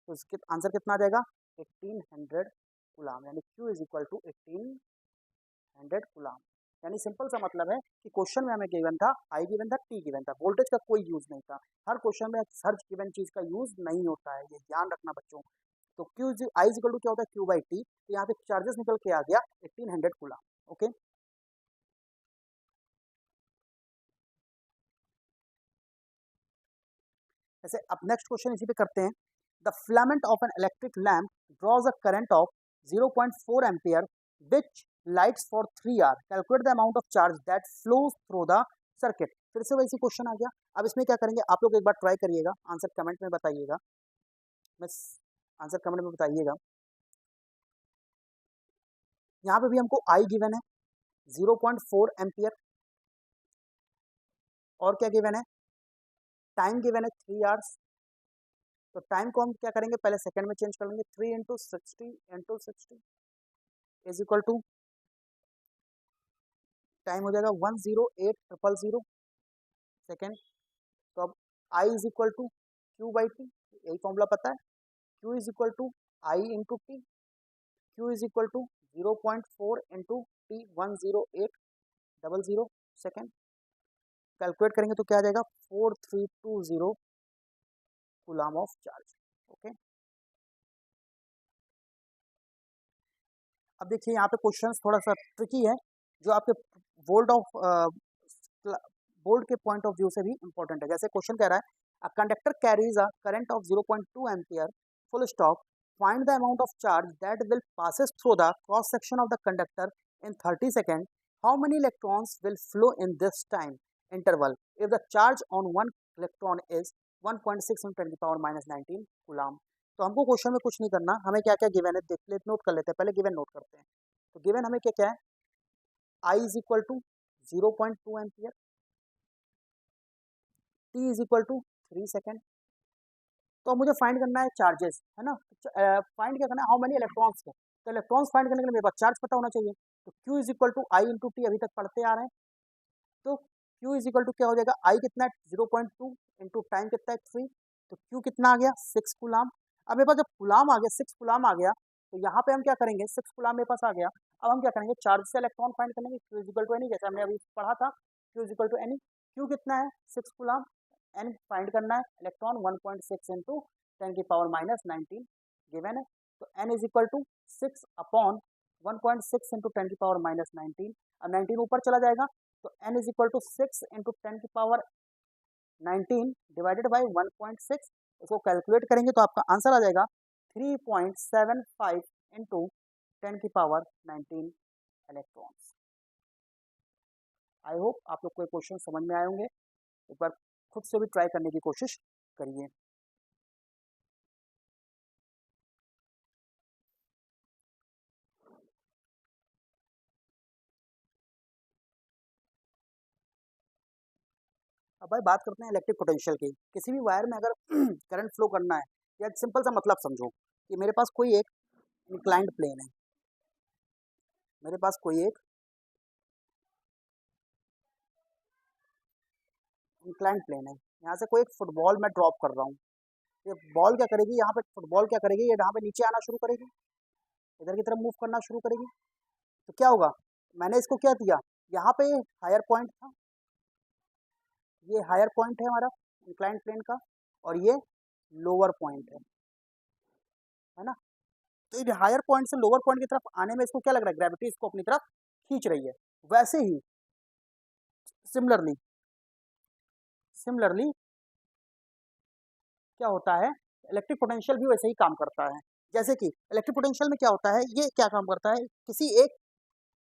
तो इसके आंसर कितना आ जाएगा, 1800 गुलाम, यानी क्यू इज इक्वल टू 1800 गुलाम। यानी सिंपल सा मतलब है कि क्वेश्चन में हमें गिवन था, आई गिवन था, टी गिवन था, वोल्टेज का कोई यूज नहीं था। हर क्वेश्चन में हर गिवन चीज का यूज नहीं होता है, ये ध्यान रखना बच्चों। तो Q I is equal to क्या होता है, क्यू बाई टी। तो यहाँ पे चार्जेस निकल के आ गया 1800 गुलाम। ओके। जैसे अब नेक्स्ट क्वेश्चन इसी पे करते हैं। The filament of an electric lamp draws a current of 0.4 ampere which lights for 3 hour, calculate the amount of charge that flows through the circuit. फिर से वैसी क्वेश्चन आ गया। अब इसमें क्या करेंगे, आप लोग एक बार ट्राई करिएगा, आंसर कमेंट में बताइएगा, बस आंसर कमेंट में बताइएगा। यहाँ पे भी हमको आई गिवन है 0.4 एम्पियर, और क्या गिवन है, टाइम गिवन है 3 आवर्स। तो टाइम को हम क्या करेंगे, पहले सेकंड में चेंज कर लेंगे, 3 into 60 is equal to, time हो जाएगा 108,000 सेकेंड। तो अब I is equal to Q by T, यही फॉर्मूला पता है, Q is equal to I into T, Q is equal to 0.4 into T 108,000 second. Calculate करेंगे तो क्या आ जाएगा, 4320 कूलम ऑफ चार्ज। ओके, अब देखिए यहाँ पे क्वेश्चन थोड़ा सा ट्रिकी है, जो आपके बोर्ड ऑफ बोर्ड के पॉइंट ऑफ व्यू से भी इंपॉर्टेंट है। जैसे क्वेश्चन कह रहा है, a conductor carries a current of 0.2 ampere full stop, find the amount of charge that will passes through the cross section of the conductor in 30 second, how many electrons will flow in this time interval if the charge on one electron is 1.6 × 10⁻19 coulomb. तो हमको question में कुछ नहीं करना, हमें क्या क्या given है देख ले, नोट कर लेते हैं, पहले गिवन नोट करते हैं। तो गिवन हमें क्या क्या है, I is equal to 0.2 ampere, T is equal to 3 second. तो अब मुझे फाइंड करना है चार्जेस, है ना, फाइंड क्या करना है, हाउ मेनी इलेक्ट्रॉन्स है। तो इलेक्ट्रॉन्स फाइंड करने के लिए मेरे पास चार्ज पता होना चाहिए। तो Q is equal to I into T, अभी तक पढ़ते आ रहे हैं। तो क्यू इज इक्वल टू क्या हो जाएगा, आई कितना है 0.2 इंटू टाइम कितना है 3, तो क्यू कितना आ गया 6 गुलाम। अब मेरे पास जब गुलाम आ गया, 6 गुलाम आ गया, तो यहाँ पे हम क्या करेंगे, 6 गुलाम मेरे पास आ गया। अब हम क्या करेंगे, चार्ज से इलेक्ट्रॉन फाइंड करेंगे, Q is equal to n e, जैसे हमने अभी पढ़ा था, Q is equal to n e. Q कितना है 6 गुलाम, एन फाइंड करना है, इलेक्ट्रॉन 1.6 इंटू 10⁻19 गिवन है। तो N is equal to 6 upon 1.6 into 10⁻19, अब 19 ऊपर चला जाएगा, तो n is equal to 6 into 10⁻19 divided by 1.6। इसको कैलकुलेट करेंगे तो आपका आंसर आ जाएगा 3.75 इंटू 10⁻19 इलेक्ट्रॉन्स। आई होप आप लोग को क्वेश्चन समझ में आए होंगे, एक बार खुद से भी ट्राई करने की कोशिश करिए। अब भाई बात करते हैं इलेक्ट्रिक पोटेंशियल की। किसी भी वायर में अगर करंट फ्लो करना है, या सिंपल सा मतलब समझो कि मेरे पास कोई एक इंक्लाइंड प्लेन है, मेरे पास कोई एक इंक्लाइंड प्लेन है, यहाँ से कोई एक फुटबॉल मैं ड्रॉप कर रहा हूँ, ये बॉल क्या करेगी, यहाँ पे फुटबॉल क्या करेगी, ये यहाँ पे नीचे आना शुरू करेगी, इधर की तरफ मूव करना शुरू करेगी। तो क्या होगा, मैंने इसको क्या दिया, यहाँ पे हायर पॉइंट था, ये हायर पॉइंट है हमारा इंक्लाइंड प्लेन का, और ये लोअर पॉइंट है ना। तो ये हायर पॉइंट से लोअर पॉइंट की तरफ आने में इसको क्या लग रहा है, ग्रेविटी इसको अपनी तरफ खींच रही है। वैसे ही सिमिलरली सिमिलरली क्या होता है, इलेक्ट्रिक पोटेंशियल भी वैसे ही काम करता है। जैसे कि इलेक्ट्रिक पोटेंशियल में क्या होता है, ये क्या काम करता है, किसी एक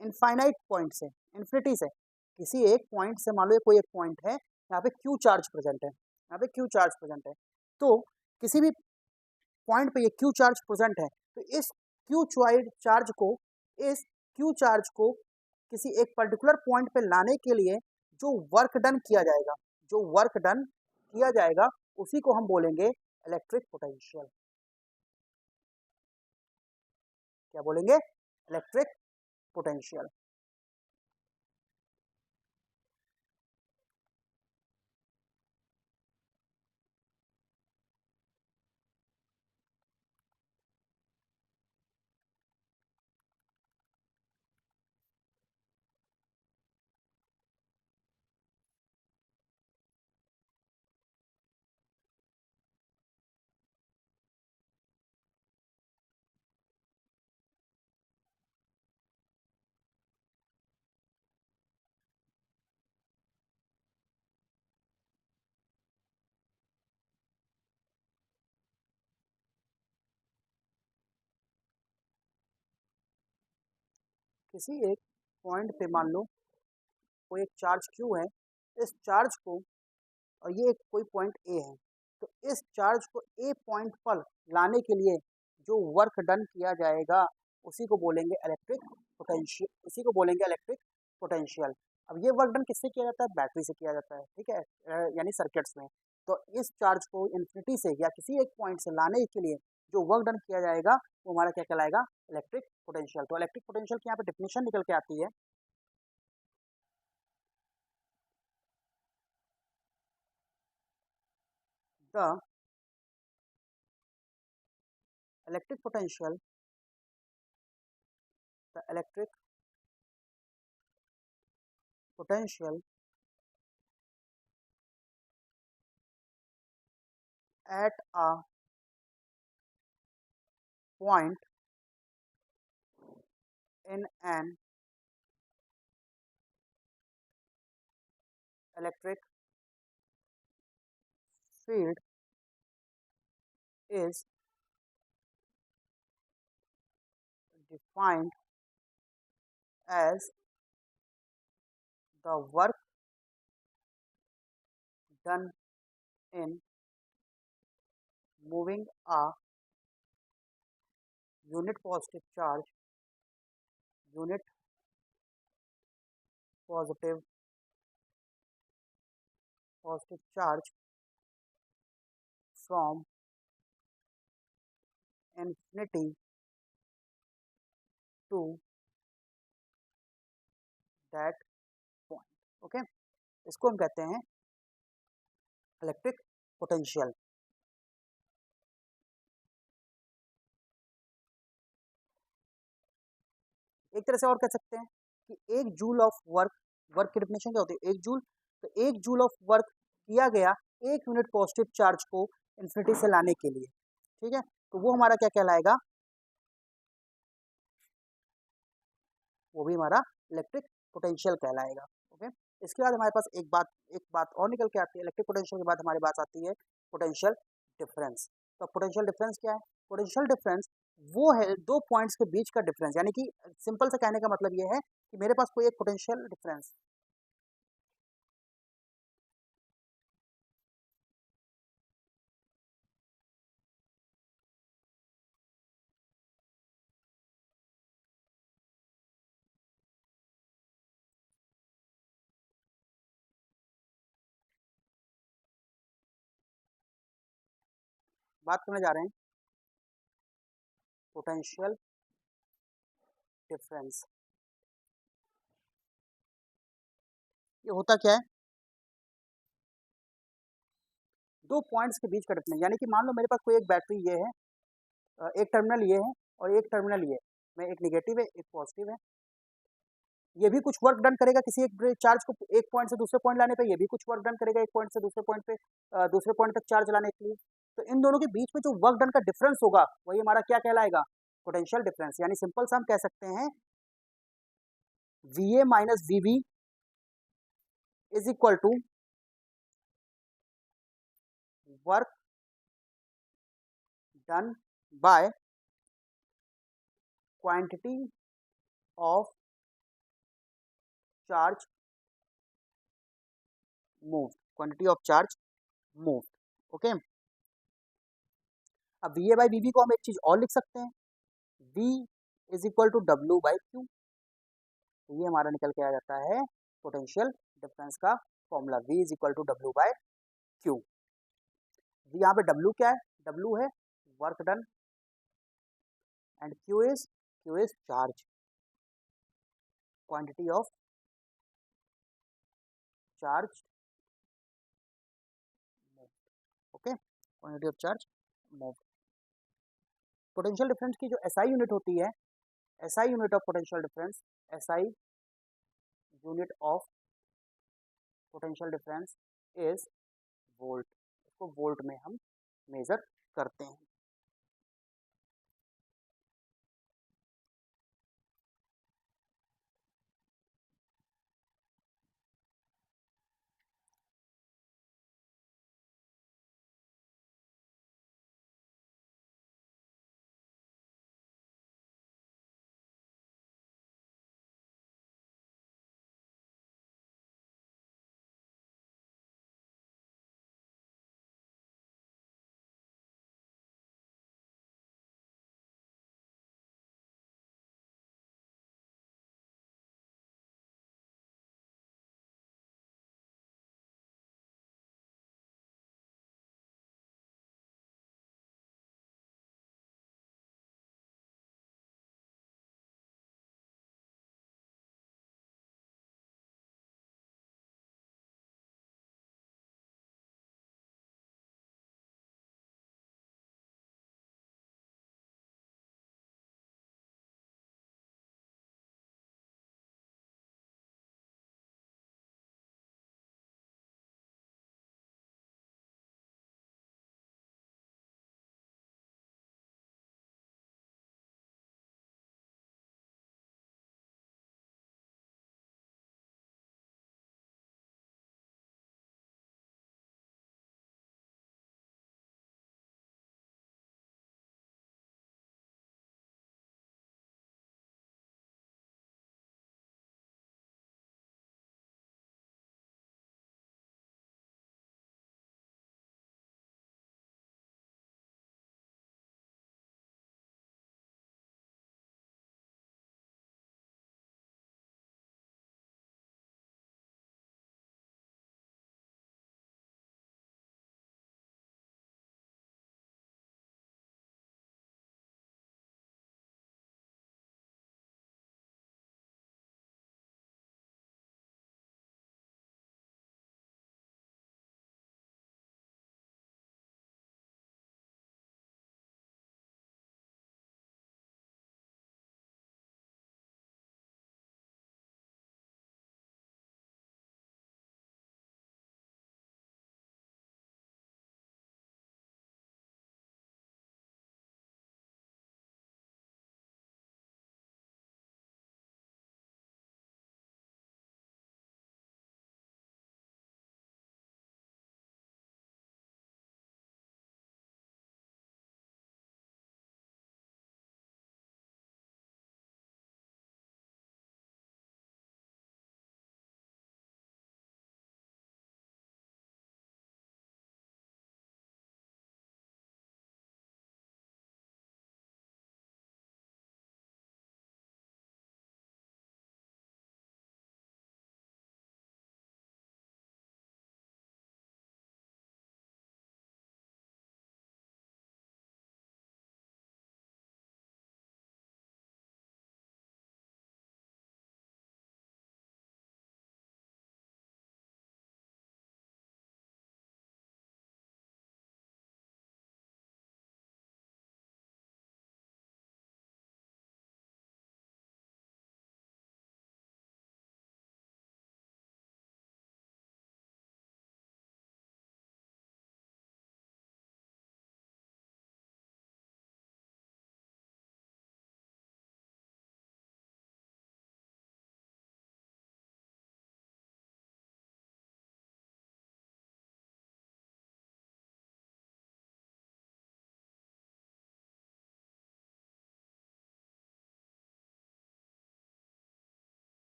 इनफाइनाइट पॉइंट से, इन्फिनिटी से, किसी एक पॉइंट से, मान लो कोई एक पॉइंट है, यहाँ पे क्यू चार्ज प्रेजेंट है, यहाँ पे क्यू चार्ज प्रेजेंट है, तो किसी भी पॉइंट पे ये क्यू चार्ज प्रेजेंट है, तो इस क्यू चार्ज को, इस क्यू चार्ज को किसी एक पर्टिकुलर पॉइंट पे लाने के लिए जो वर्क डन किया जाएगा, जो वर्क डन किया जाएगा, उसी को हम बोलेंगे इलेक्ट्रिक पोटेंशियल। क्या बोलेंगे, इलेक्ट्रिक पोटेंशियल। किसी एक पॉइंट पे मान लो कोई एक चार्ज Q है, इस चार्ज को, और ये एक कोई पॉइंट A है, तो इस चार्ज को A पॉइंट पर लाने के लिए जो वर्क डन किया जाएगा उसी को बोलेंगे इलेक्ट्रिक पोटेंशियल, उसी को बोलेंगे इलेक्ट्रिक पोटेंशियल। अब ये वर्क डन किससे किया जाता है? बैटरी से किया जाता है, ठीक है, यानी सर्किट्स में। तो इस चार्ज को इन्फिनिटी से या किसी एक पॉइंट से लाने के लिए जो वर्क डन किया जाएगा वो हमारा क्या कहलाएगा? Electric potential. तो इलेक्ट्रिक पोटेंशियल की यहाँ पे डेफिनेशन निकल के आती है, the electric potential, the electric potential at a point in an electric field is defined as the work done in moving a unit unit positive charge from infinity to that point। Okay, इसको हम कहते हैं electric potential. एक तरह से और कह सकते हैं कि एक जूल ऑफ वर्क, वर्क की डेफिनेशन क्या होती है? एक जूल। तो एक जूल ऑफ वर्क किया गया एक यूनिट पॉजिटिव चार्ज को इन्फिनिटी से लाने के लिए, ठीक है, तो वो हमारा क्या कहलाएगा? वो भी हमारा इलेक्ट्रिक पोटेंशियल कहलाएगा। ओके, इसके बाद हमारे पास एक बात और निकल के आती है। इलेक्ट्रिक पोटेंशियल के बाद हमारे पास आती है पोटेंशियल डिफरेंस। तो पोटेंशियल डिफरेंस क्या है? पोटेंशियल डिफरेंस वो है दो पॉइंट्स के बीच का डिफरेंस, यानी कि सिंपल से कहने का मतलब ये है कि मेरे पास कोई एक पोटेंशियल डिफरेंस, बात करने जा रहे हैं पोटेंशियल डिफरेंस। ये होता क्या है? दो पॉइंट्स के बीच का डिफरेंस, यानी कि मान लो मेरे पास कोई एक बैटरी ये है, एक टर्मिनल ये है और एक टर्मिनल ये में एक नेगेटिव है एक पॉजिटिव है। ये भी कुछ वर्क डन करेगा किसी एक चार्ज को एक पॉइंट से दूसरे पॉइंट लाने पे, ये भी कुछ वर्क डन करेगा एक पॉइंट से दूसरे पॉइंट पे, दूसरे पॉइंट तक चार्ज लाने के लिए। तो इन दोनों के बीच में जो वर्क डन का डिफरेंस होगा वही हमारा क्या कहलाएगा? Potential difference. यानी सिंपल सा हम कह सकते हैं VA minus VB is equal to work done by quantity of charge moved, quantity of charge moved. Okay, अब VA बाई VB को हम एक चीज और लिख सकते हैं, V is equal to W by Q। तो ये हमारा निकल के आ जाता है पोटेंशियल डिफरेंस का फॉर्मूला, V is equal to W by Q। यहाँ पे W क्या है? W है work done and Q is charge, quantity of charge. Okay, quantity of charge move. Potential difference की जो SI यूनिट होती है, SI unit of potential difference, SI unit of potential difference is volt. इसको volt में हम major करते हैं।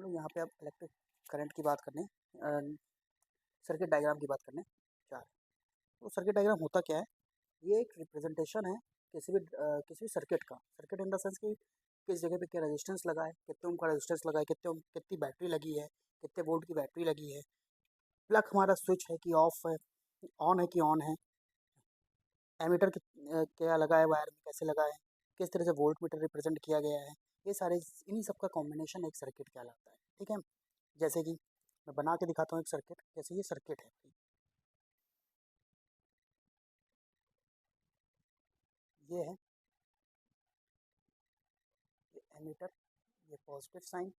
हम लोग यहाँ पे अब इलेक्ट्रिक करंट की बात करने, सर्किट डायग्राम की बात करने जा रहे हैं। तो सर्किट डायग्राम होता क्या है? ये एक रिप्रेजेंटेशन है किसी भी सर्किट का। सर्किट इन द सेंस कि किस जगह पे क्या रेजिस्टेंस लगा है, कितने ओम का रेजिस्टेंस लगा है, कितनी बैटरी लगी है, कितने वोल्ट की बैटरी लगी है, प्लग हमारा स्विच है कि ऑफ है, ऑन है कि ऑन है, एमीटर क्या लगा है, वायर में कैसे लगा है, किस तरह से वोल्ट मीटर रिप्रेजेंट किया गया है। ये सारे इन्हीं सब का कॉम्बिनेशन एक सर्किट कहलाता है। ठीक है, जैसे कि मैं बना के दिखाता हूँ एक सर्किट। जैसे ये सर्किट है, ये है ये एमीटर, ये पॉजिटिव साइन।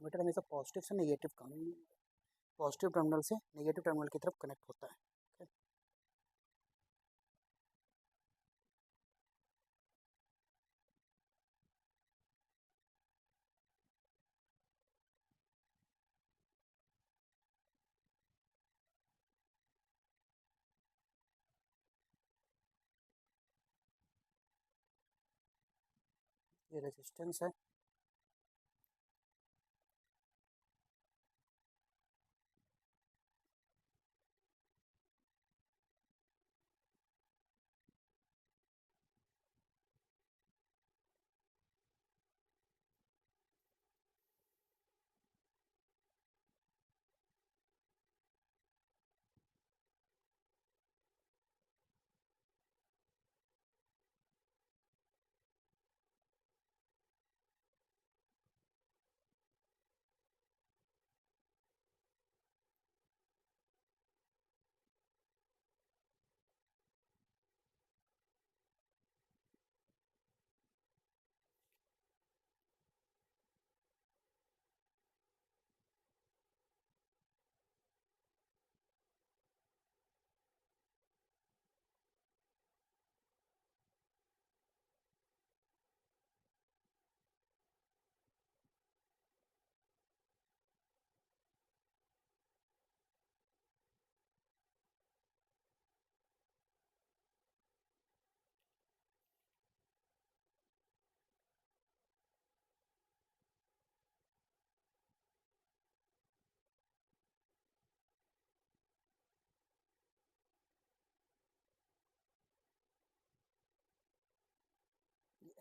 एमीटर हमेशा पॉजिटिव से नेगेटिव का पॉजिटिव टर्मिनल से नेगेटिव टर्मिनल की तरफ कनेक्ट होता है। Okay? ये रेजिस्टेंस है,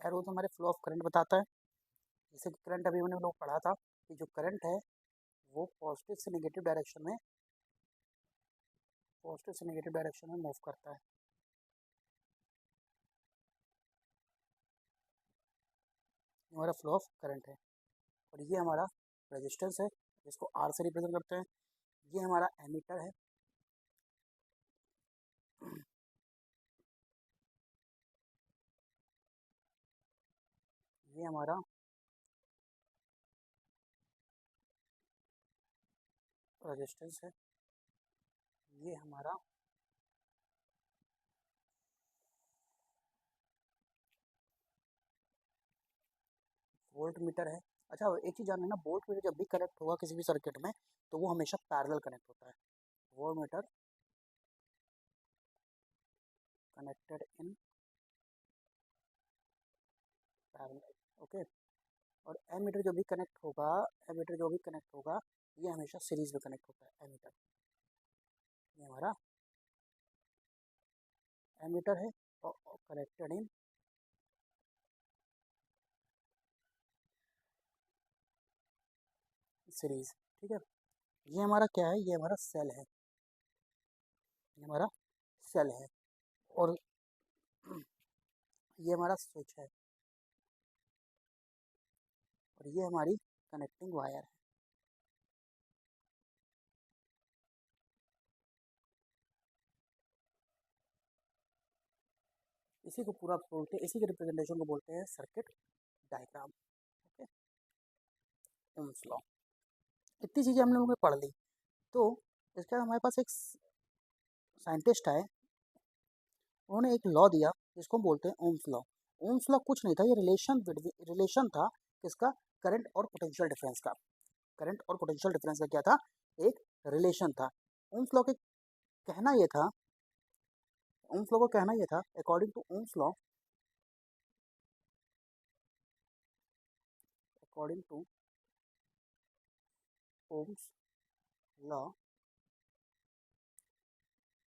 एरो तो हमारे फ्लो ऑफ करंट बताता है। जैसे कि करंट अभी मैंने लोग पढ़ा था कि जो करंट है वो पॉजिटिव से नेगेटिव डायरेक्शन में मूव करता है। ये हमारा फ्लो ऑफ करंट है। और ये हमारा रेजिस्टेंस है, जिसको आर से रिप्रेजेंट करते हैं। ये हमारा एमीटर है, ये हमारा रेजिस्टेंस है, ये हमारा वोल्ट मीटर है। अच्छा, एक चीज़ जान लेना, वोल्ट मीटर जब भी कनेक्ट होगा किसी भी सर्किट में तो वो हमेशा पैरेलल कनेक्ट होता है। Volt meter connected in parallel. Okay. और एमीटर जो भी कनेक्ट होगा, एमीटर जो भी कनेक्ट होगा ये हमेशा सीरीज में कनेक्ट होता है। एमीटर, ये हमारा एमीटर है और कनेक्टेड इन सीरीज। ठीक है, ये हमारा क्या है? ये हमारा सेल है, ये हमारा सेल है। और ये हमारा स्विच है, और ये हमारी कनेक्टिंग वायर है। इसी को पूरा बोलते हैं, इसी के रिप्रेजेंटेशन को बोलते हैं circuit diagram. Okay, Ohm's law. इतनी चीज़ें हम लोगों ने पढ़ ली। तो इसके बाद हमारे पास एक साइंटिस्ट आए, उन्होंने एक लॉ दिया जिसको हम बोलते हैं ओम्स लॉ। ओम्स लॉ कुछ नहीं था, ये रिलेशन था किसका? करंट और पोटेंशियल डिफरेंस का। करंट और पोटेंशियल डिफरेंस का क्या था? एक रिलेशन था। ओम्स लॉ के कहना ये था, ओम्स लॉ का कहना ये था, according to Ohm's law, according to Ohm's law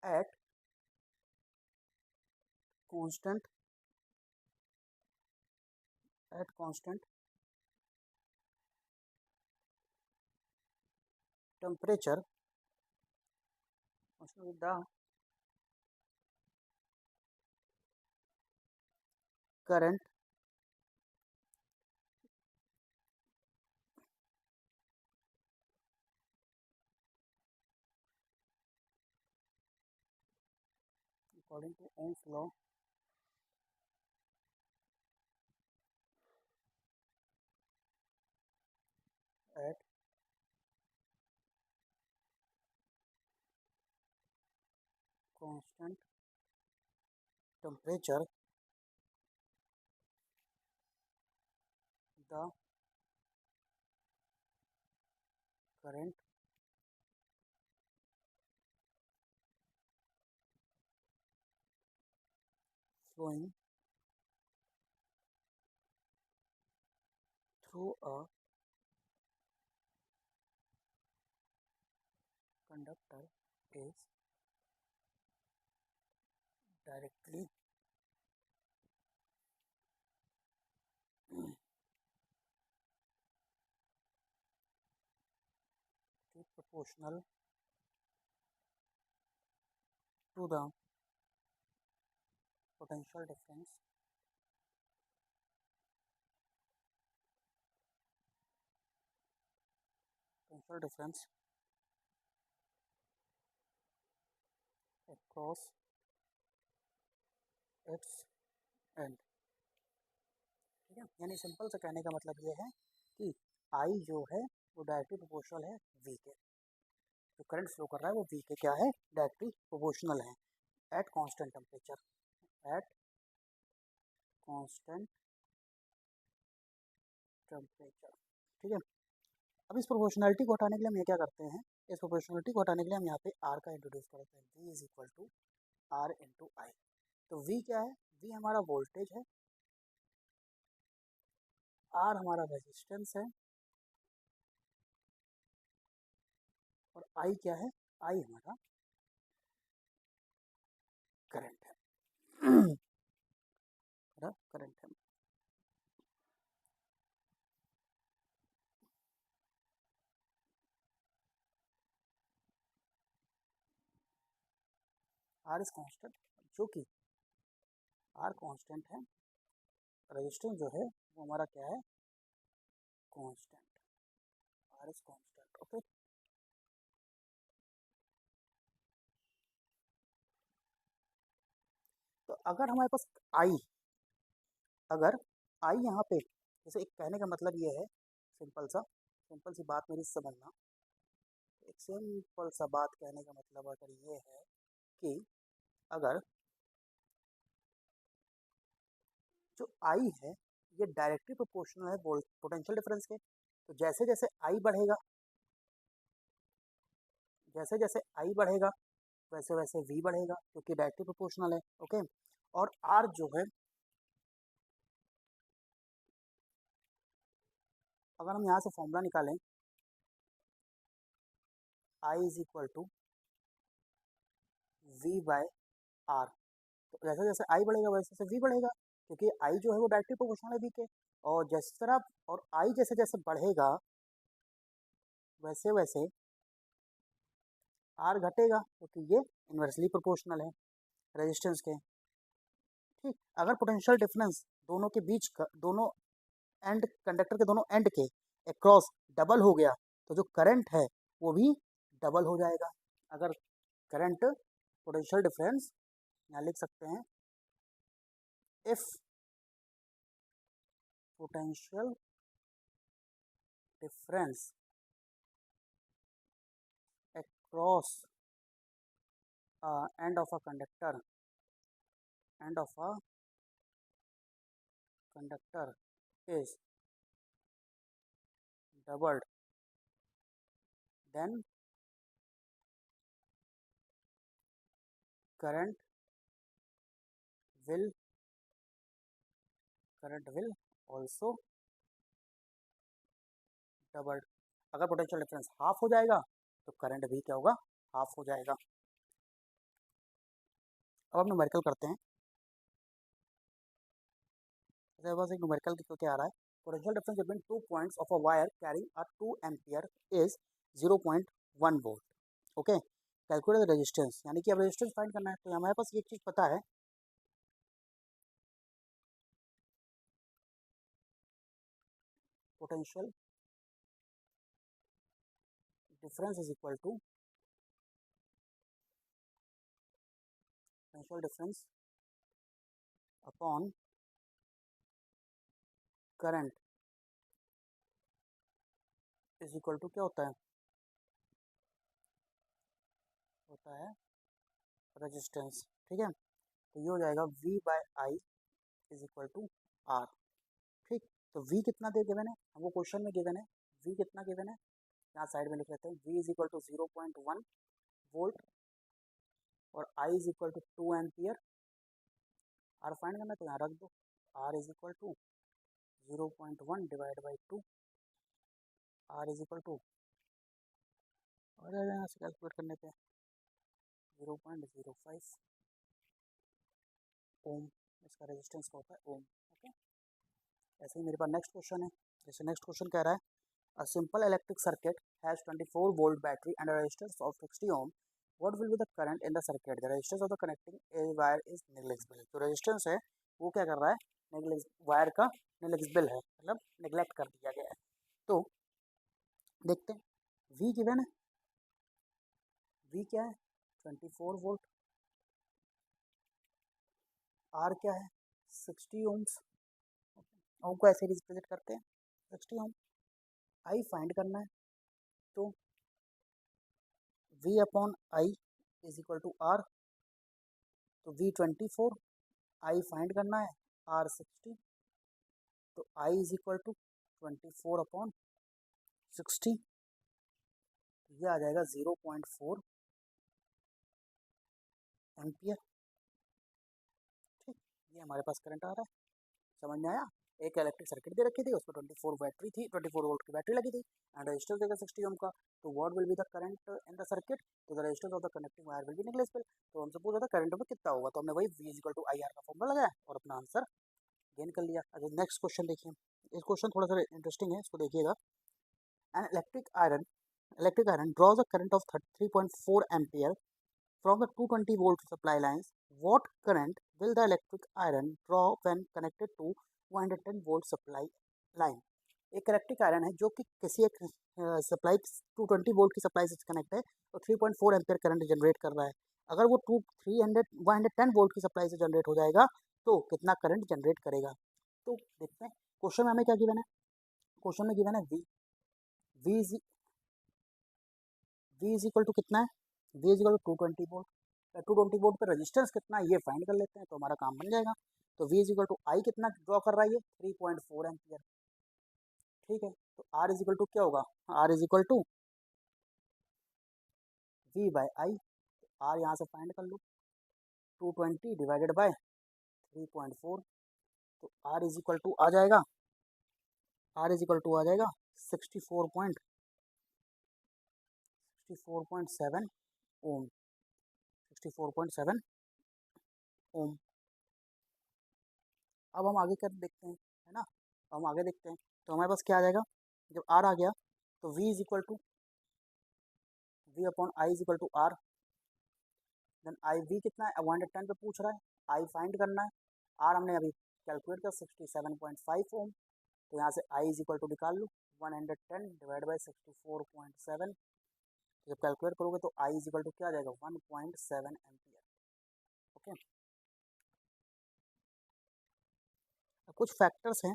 at constant temperature, the current according to Ohm's law at constant temperature, the current flowing through a conductor is directly proportional to the potential difference across its end। ठीक है, यानी simple से कहने का मतलब ये है कि आई जो है वो डायरेक्टली प्रोपोर्शनल है वी के, जो करंट फ्लो कर रहा है वो वी के क्या है, डायरेक्टली प्रोपोर्शनल है at constant temperature, at constant temperature. ठीक है, अब इस प्रोपोर्शनलिटी को हटाने के लिए हम ये क्या करते हैं, इस प्रोपोर्शनलिटी को हटाने के लिए हम यहाँ पे आर का इंट्रोड्यूस करते हैं, V is equal to R into I. तो वी क्या है, वी हमारा वोल्टेज है, आर हमारा रेजिस्टेंस है, और आई क्या है, आई हमारा करंट है। करंट है। आर इज कांस्टेंट, जो कि आर कांस्टेंट है, रेजिस्टेंस जो है वो हमारा क्या है, constant, R is constant. Okay, तो अगर हमारे पास आई, अगर आई यहाँ पे, जैसे एक कहने का मतलब ये है, सिंपल सी बात मेरी समझना, एक सिंपल सा बात कहने का मतलब अगर ये है कि अगर जो आई है ये डायरेक्टली प्रोपोर्शनल है पोटेंशियल डिफरेंस के, तो जैसे जैसे आई बढ़ेगा, जैसे जैसे आई बढ़ेगा वैसे वैसे वी बढ़ेगा, क्योंकि डायरेक्टली प्रोपोर्शनल है। ओके, और आर जो है, अगर हम यहाँ से फॉर्मूला निकालें, I is equal to V by R, तो जैसे जैसे आई बढ़ेगा वैसे वैसे वी बढ़ेगा, क्योंकि आई जो है वो डायरेक्टली प्रोपोर्शनल है वी के, और जिस तरह और आई जैसे जैसे बढ़ेगा वैसे वैसे आर घटेगा, क्योंकि ये इन्वर्सली प्रोपोर्शनल है रेजिस्टेंस के। ठीक, अगर पोटेंशियल डिफरेंस दोनों के बीच का, दोनों एंड कंडक्टर के दोनों एंड के अक्रॉस डबल हो गया, तो जो करंट है वो भी डबल हो जाएगा। अगर करंट पोटेंशियल डिफरेंस, यहाँ लिख सकते हैं, if potential difference across end of a conductor, end of a conductor is doubled, then current will also doubled। अगर पोटेंशियल डिफरेंस हाफ हो जाएगा तो करंट भी क्या होगा, हाफ हो जाएगा। अब हम न्यूमेरिकल करते हैं। जैसे बस एक न्यूमेरिकल क्या आ रहा है, potential difference between 2 points of a wire carrying a 2 ampere is 0.1 volt. Okay, calculate the resistance, यानी कि अब रेजिस्टेंस फाइंड करना है। तो हमारे पास ये चीज़ पता है, potential difference is equal to potential difference upon current is equal to क्या होता है रेजिस्टेंस। ठीक है, तो ये हो जाएगा V by I is equal to R. ठीक, तो V कितना दे गिवन है हमको, क्वेश्चन में गिवन है V कितना गिवन है, यहाँ साइड में लिख लेते हैं। V is equal to 0.1 volt और I is equal to 2 ampere. R find करना है तो यहाँ रख दो, R is equal to 0.1 divide by 2, R is equal to, और यहाँ से कैलकुलेट करने पे 0.05 ओम इसका रेजिस्टेंस का होता है, ओम। ओके, ऐसे ही मेरे पास नेक्स्ट क्वेश्चन है। जैसे नेक्स्ट क्वेश्चन कह रहा है, a simple electric circuit has 24 volt battery and a resistance of 60 ohm, what will be the current in the circuit, the resistance of the connecting wire is negligible. जो resistance है वो क्या कर रहा है, वायर का नेग्लिजिबल है, मतलब नेग्लेक्ट कर दिया गया है। तो देखते हैं, V गिवन है, V क्या है 24 वोल्ट, R क्या है 60 ओम्स, ओम को ऐसे रिप्रेजेंट करते हैं 60 ओम। I फाइंड करना है, तो V upon I is equal to R, तो V 24, I फाइंड करना है, R 60, तो I is equal to 24 upon 60, ये आ जाएगा 0.4 एम्पियर। ठीक, ये हमारे पास करंट आ रहा है, समझ में आया। एक इलेक्ट्रिक सर्किट दे रखी थी, उसमें 24 बैटरी थी, 24 वोल्ट की बैटरी लगी थी, एंड रजिस्टर देगा 60 ओम का। तो what will be the current in the circuit, तो the resistance of the connecting wire will be negligible. तो हमसे पूछा था करंट में कितना होगा, तो हमने वही V is equal to I R का फॉर्मूला लगाया और अपना आंसर गेन कर लिया। अगर नेक्स्ट क्वेश्चन देखिए, इस क्वेश्चन थोड़ा सा इंटरेस्टिंग है, इसको देखिएगा। N electric iron draws a current of 3.4 ampere from the 220 volt supply lines. What current will the electric iron draw when connected to 110 volt supply line? एक इलेक्ट्रिक आयरन है जो कि किसी एक सप्लाई 220 वोल्ट की सप्लाई से connect है और 3.4 एम्पियर करंट जनरेट कर रहा है। अगर वो 110 वोल्ट की सप्लाई से जनरेट हो जाएगा तो कितना करंट जनरेट करेगा। तो देखते हैं क्वेश्चन में हमें क्या गिवन है, क्वेश्चन में गिवन है V इज इक्वल टू कितना है, V is equal to 220 volt, 220 volt पर रेजिस्टेंस कितना है ये फाइंड कर लेते हैं तो हमारा काम बन जाएगा। तो V is equal to I कितना ड्रॉ कर रहा है, 3.4 एम्पियर। ठीक है, तो R इज इक्वल टू क्या होगा, R is equal to V by I, R यहाँ से फाइंड कर लो, 220 डिवाइडेड बाय 3.4, तो R इज इक्वल टू आ जाएगा, R इज इक्वल टू आ जाएगा 64.7 ओम, 64.7 ओम। अब हम आगे कर देखते हैं, है ना, हम आगे देखते हैं। तो हमारे पास क्या आ जाएगा, जब R आ गया तो V is equal to V upon I is equal to R, then I V कितना है 110 पे पूछ रहा है, आई फाइंड करना है, R हमने अभी कैलकुलेट कर 67.5 ओम, तो यहाँ से आई इज इक्वल टू निकाल लो 110 डिवाइड बाई 64.7, जब कैलकुलेट करोगे तो आई इज इक्वल टू क्या आ जाएगा 1.7 एम्पियर। ओके, कुछ फैक्टर्स हैं,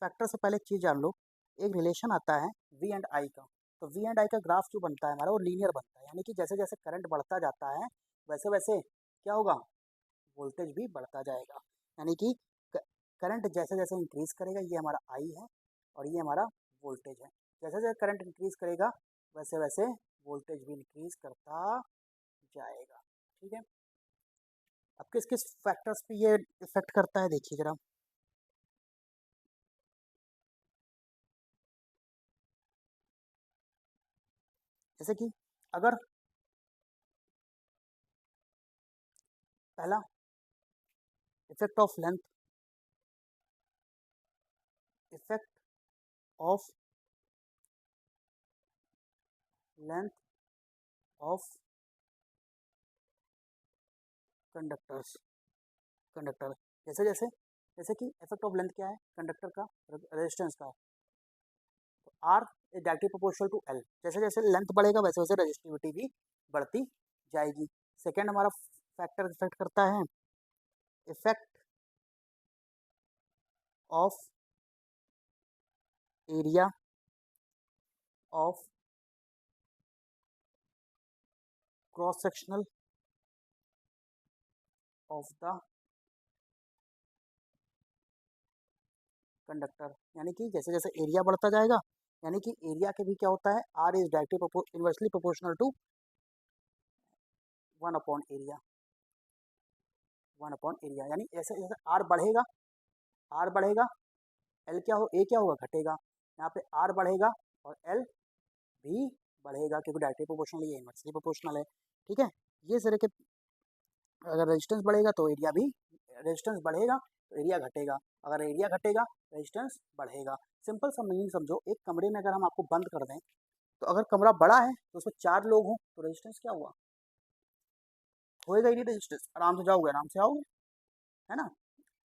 फैक्टर से पहले एक चीज़ जान लो, एक रिलेशन आता है V एंड I का। तो V एंड I का ग्राफ जो बनता है हमारा वो लीनियर बनता है, यानी कि जैसे जैसे करंट बढ़ता जाता है वैसे वैसे क्या होगा, वोल्टेज भी बढ़ता जाएगा। यानी कि करंट जैसे जैसे इंक्रीज करेगा, ये हमारा I है और ये हमारा वोल्टेज है, जैसे जैसे करंट इंक्रीज करेगा वैसे वैसे वोल्टेज भी इंक्रीज करता जाएगा। ठीक है, अब किस किस फैक्टर्स पे ये इफेक्ट करता है देखिए जरा। जैसे कि अगर पहला effect of length, effect of length of conductors, conductor, जैसे जैसे जैसे कि इफेक्ट ऑफ लेंथ क्या है, कंडक्टर का रेजिस्टेंस का, तो R is directly proportional to L, जैसे जैसे लेंथ बढ़ेगा वैसे वैसे रेजिस्टिविटी भी बढ़ती जाएगी। सेकेंड हमारा फैक्टर इफेक्ट करता है effect of area of cross sectional of the conductor, यानी कि जैसे जैसे एरिया बढ़ता जाएगा, यानी कि एरिया के भी क्या होता है, R is directly inversely proportional to 1/एरिया, 1/एरिया, यानी जैसे जैसे आर बढ़ेगा एल क्या होगा, घटेगा। यहाँ पे आर बढ़ेगा और एल भी बढ़ेगा, क्योंकि डायरेक्टली प्रोपोर्शनल, ये इनवर्सली प्रोपोर्शनल है। ठीक है, ये तरह के, अगर रेजिस्टेंस बढ़ेगा तो एरिया भी, रेजिस्टेंस बढ़ेगा तो एरिया घटेगा, अगर एरिया घटेगा रेजिस्टेंस बढ़ेगा। सिंपल सा मीनिंग समझो, एक कमरे में अगर हम आपको बंद कर दें, तो अगर कमरा बड़ा है तो उसमें 4 लोग हों तो रेजिस्टेंस क्या हुआ, होएगा ही नहीं रेजिस्टेंस, आराम से जाओगे आराम से आओगे, है ना।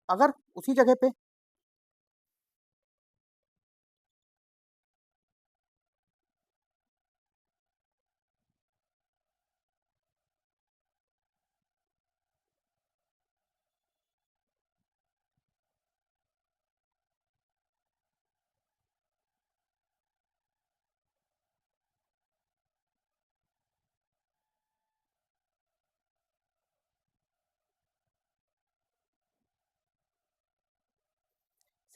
अगर उसी जगह पे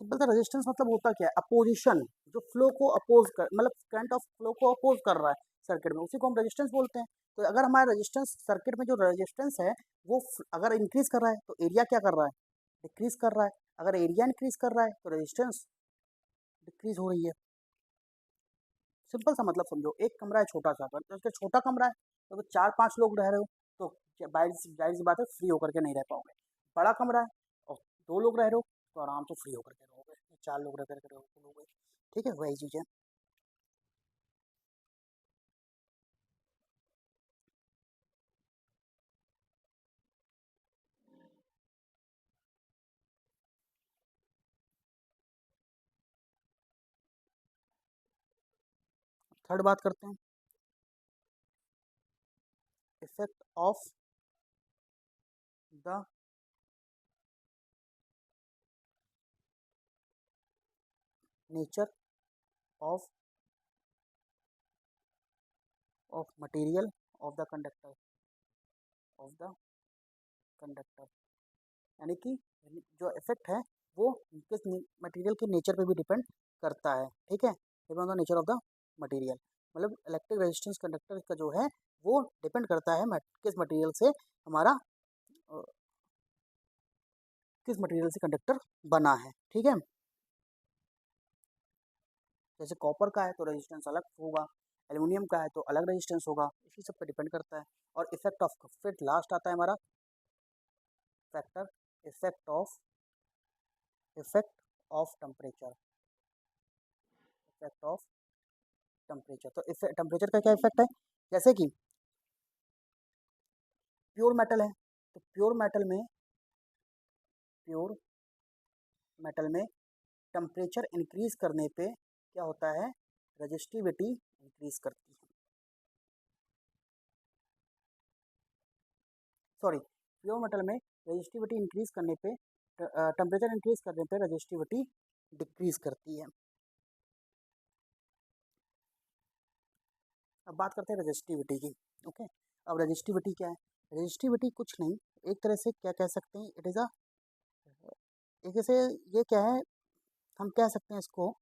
सिंपल सा रेजिस्टेंस मतलब होता क्या है, अपोजिशन, जो फ्लो को अपोज कर, मतलब करंट ऑफ फ्लो को अपोज कर रहा है सर्किट में, उसी को हम रेजिस्टेंस बोलते हैं। तो अगर हमारा रेजिस्टेंस सर्किट में जो रेजिस्टेंस है वो अगर इंक्रीज कर रहा है तो एरिया क्या कर रहा है, डिक्रीज कर रहा है। अगर एरिया इंक्रीज कर रहा है तो रेजिस्टेंस डिक्रीज हो रही है। सिंपल सा मतलब समझो, एक कमरा है छोटा सा, अगर उसका छोटा कमरा है तो 4-5 लोग रह रहे हो तो जाहिर सी बात है फ्री होकर के नहीं रह पाओगे। बड़ा कमरा है और 2 लोग रह रहे हो तो आराम से फ्री होकर के रहोगे, 4 लोग रह करके रहोगे। ठीक है, वही चीज़ है। थर्ड बात करते हैं, effect of the nature of material of the conductor, of the conductor, यानी कि जो इफेक्ट है वो किस मटेरियल के नेचर पे भी डिपेंड करता है। ठीक है, depend on the nature of the material, मतलब इलेक्ट्रिक रेजिस्टेंस कंडक्टर का जो है वो डिपेंड करता है किस मटेरियल से हमारा अ, किस मटेरियल से कंडक्टर बना है। ठीक है, जैसे कॉपर का है तो रेजिस्टेंस अलग होगा, एल्यूमिनियम का है तो अलग रेजिस्टेंस होगा, इसी सब पे डिपेंड करता है। और इफेक्ट ऑफ, फिर लास्ट आता है हमारा factor, effect of, effect of temperature, effect of temperature. तो इफेक्ट टेम्परेचर का क्या इफेक्ट है, जैसे कि प्योर मेटल है तो प्योर मेटल में टेम्परेचर इंक्रीज करने पे क्या होता है, रजिस्टिविटी इंक्रीज करती है, सॉरी, प्योर मेटल में रजिस्टिविटी इंक्रीज करने पे, टेम्परेचर इंक्रीज करने पे रजिस्टिविटी डिक्रीज करती है। अब बात करते हैं रजिस्टिविटी की। ओके, अब रजिस्टिविटी क्या है, रजिस्टिविटी कुछ नहीं, एक तरह से क्या कह सकते हैं, इट इज़ अ, एक जैसे, ये क्या है, हम कह सकते हैं इसको,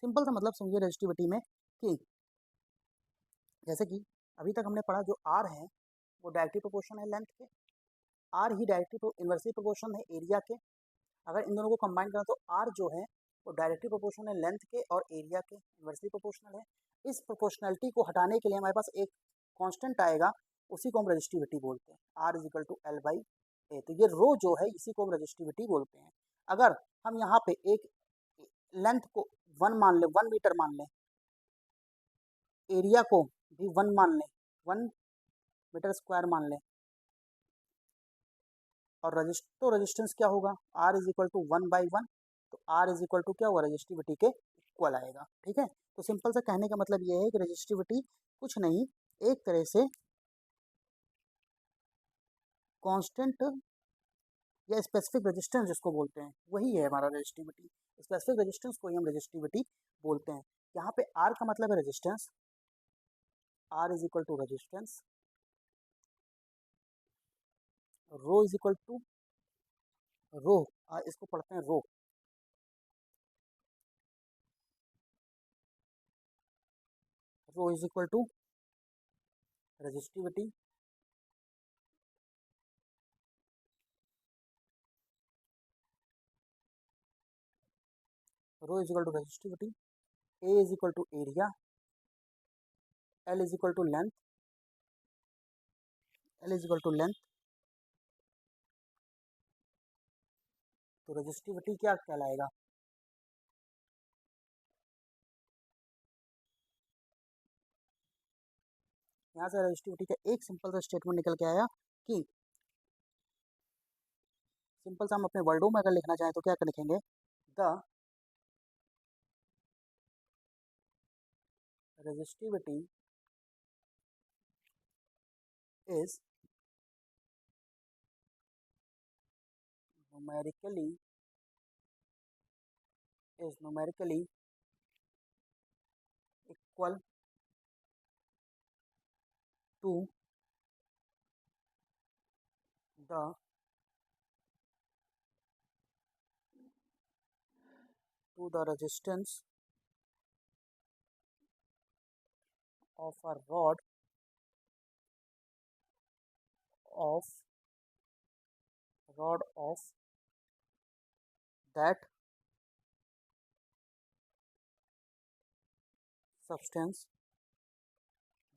सिंपल सा मतलब समझिए रेजिस्टिविटी में कि जैसे कि अभी तक हमने पढ़ा जो आर है वो डायरेक्टली प्रोपोर्शन है लेंथ के, आर ही डायरेक्टली इन्वर्सली प्रोपोर्शन है एरिया के। अगर इन दोनों को कंबाइन करें तो आर जो है वो डायरेक्टली प्रोपोर्शनल है लेंथ के और एरिया के, इन्वर्सली प्रोपोर्शनल है। इस प्रोपोर्शनलिटी को हटाने के लिए हमारे पास एक कांस्टेंट आएगा, उसी को हम रजिस्टिविटी बोलते हैं, R is equal to L by A. तो ये रो जो है इसी को हम रजिस्टिविटी बोलते हैं। अगर हम यहाँ पे एक लेंथ को 1 मीटर मान लें, एरिया को भी 1 मान लें, 1 मीटर स्क्वायर मान लें, और तो रेजिस्टेंस क्या होगा, आर इज इक्वल टू 1/1। तो आर इज इक्वल टू क्या होगा, रजिस्टिविटी के इक्वल आएगा। ठीक है, तो सिंपल सा कहने का मतलब ये है कि रजिस्टिविटी कुछ नहीं, एक तरह से कांस्टेंट या स्पेसिफिक रेजिस्टेंस जिसको बोलते हैं वही है हमारा रजिस्टिविटी। स्पेसिफिक रेजिस्टेंस को ही हम रजिस्टिविटी बोलते हैं। यहाँ पे आर का मतलब है resistance, R is equal to resistance, rho is equal to rho, इसको पढ़ते हैं rho, rho is equal to resistivity, rho is equal to resistivity, A is equal to area, L is equal to length, L is equal to length. तो resistivity क्या कहलाएगा, यहाँ से resistivity का एक सिंपल सा स्टेटमेंट निकल के आया कि सिंपल सा हम अपने वर्डों में अगर लिखना चाहें तो क्या लिखेंगे, the resistivity is numerically equal to the resistance of a of rod of that substance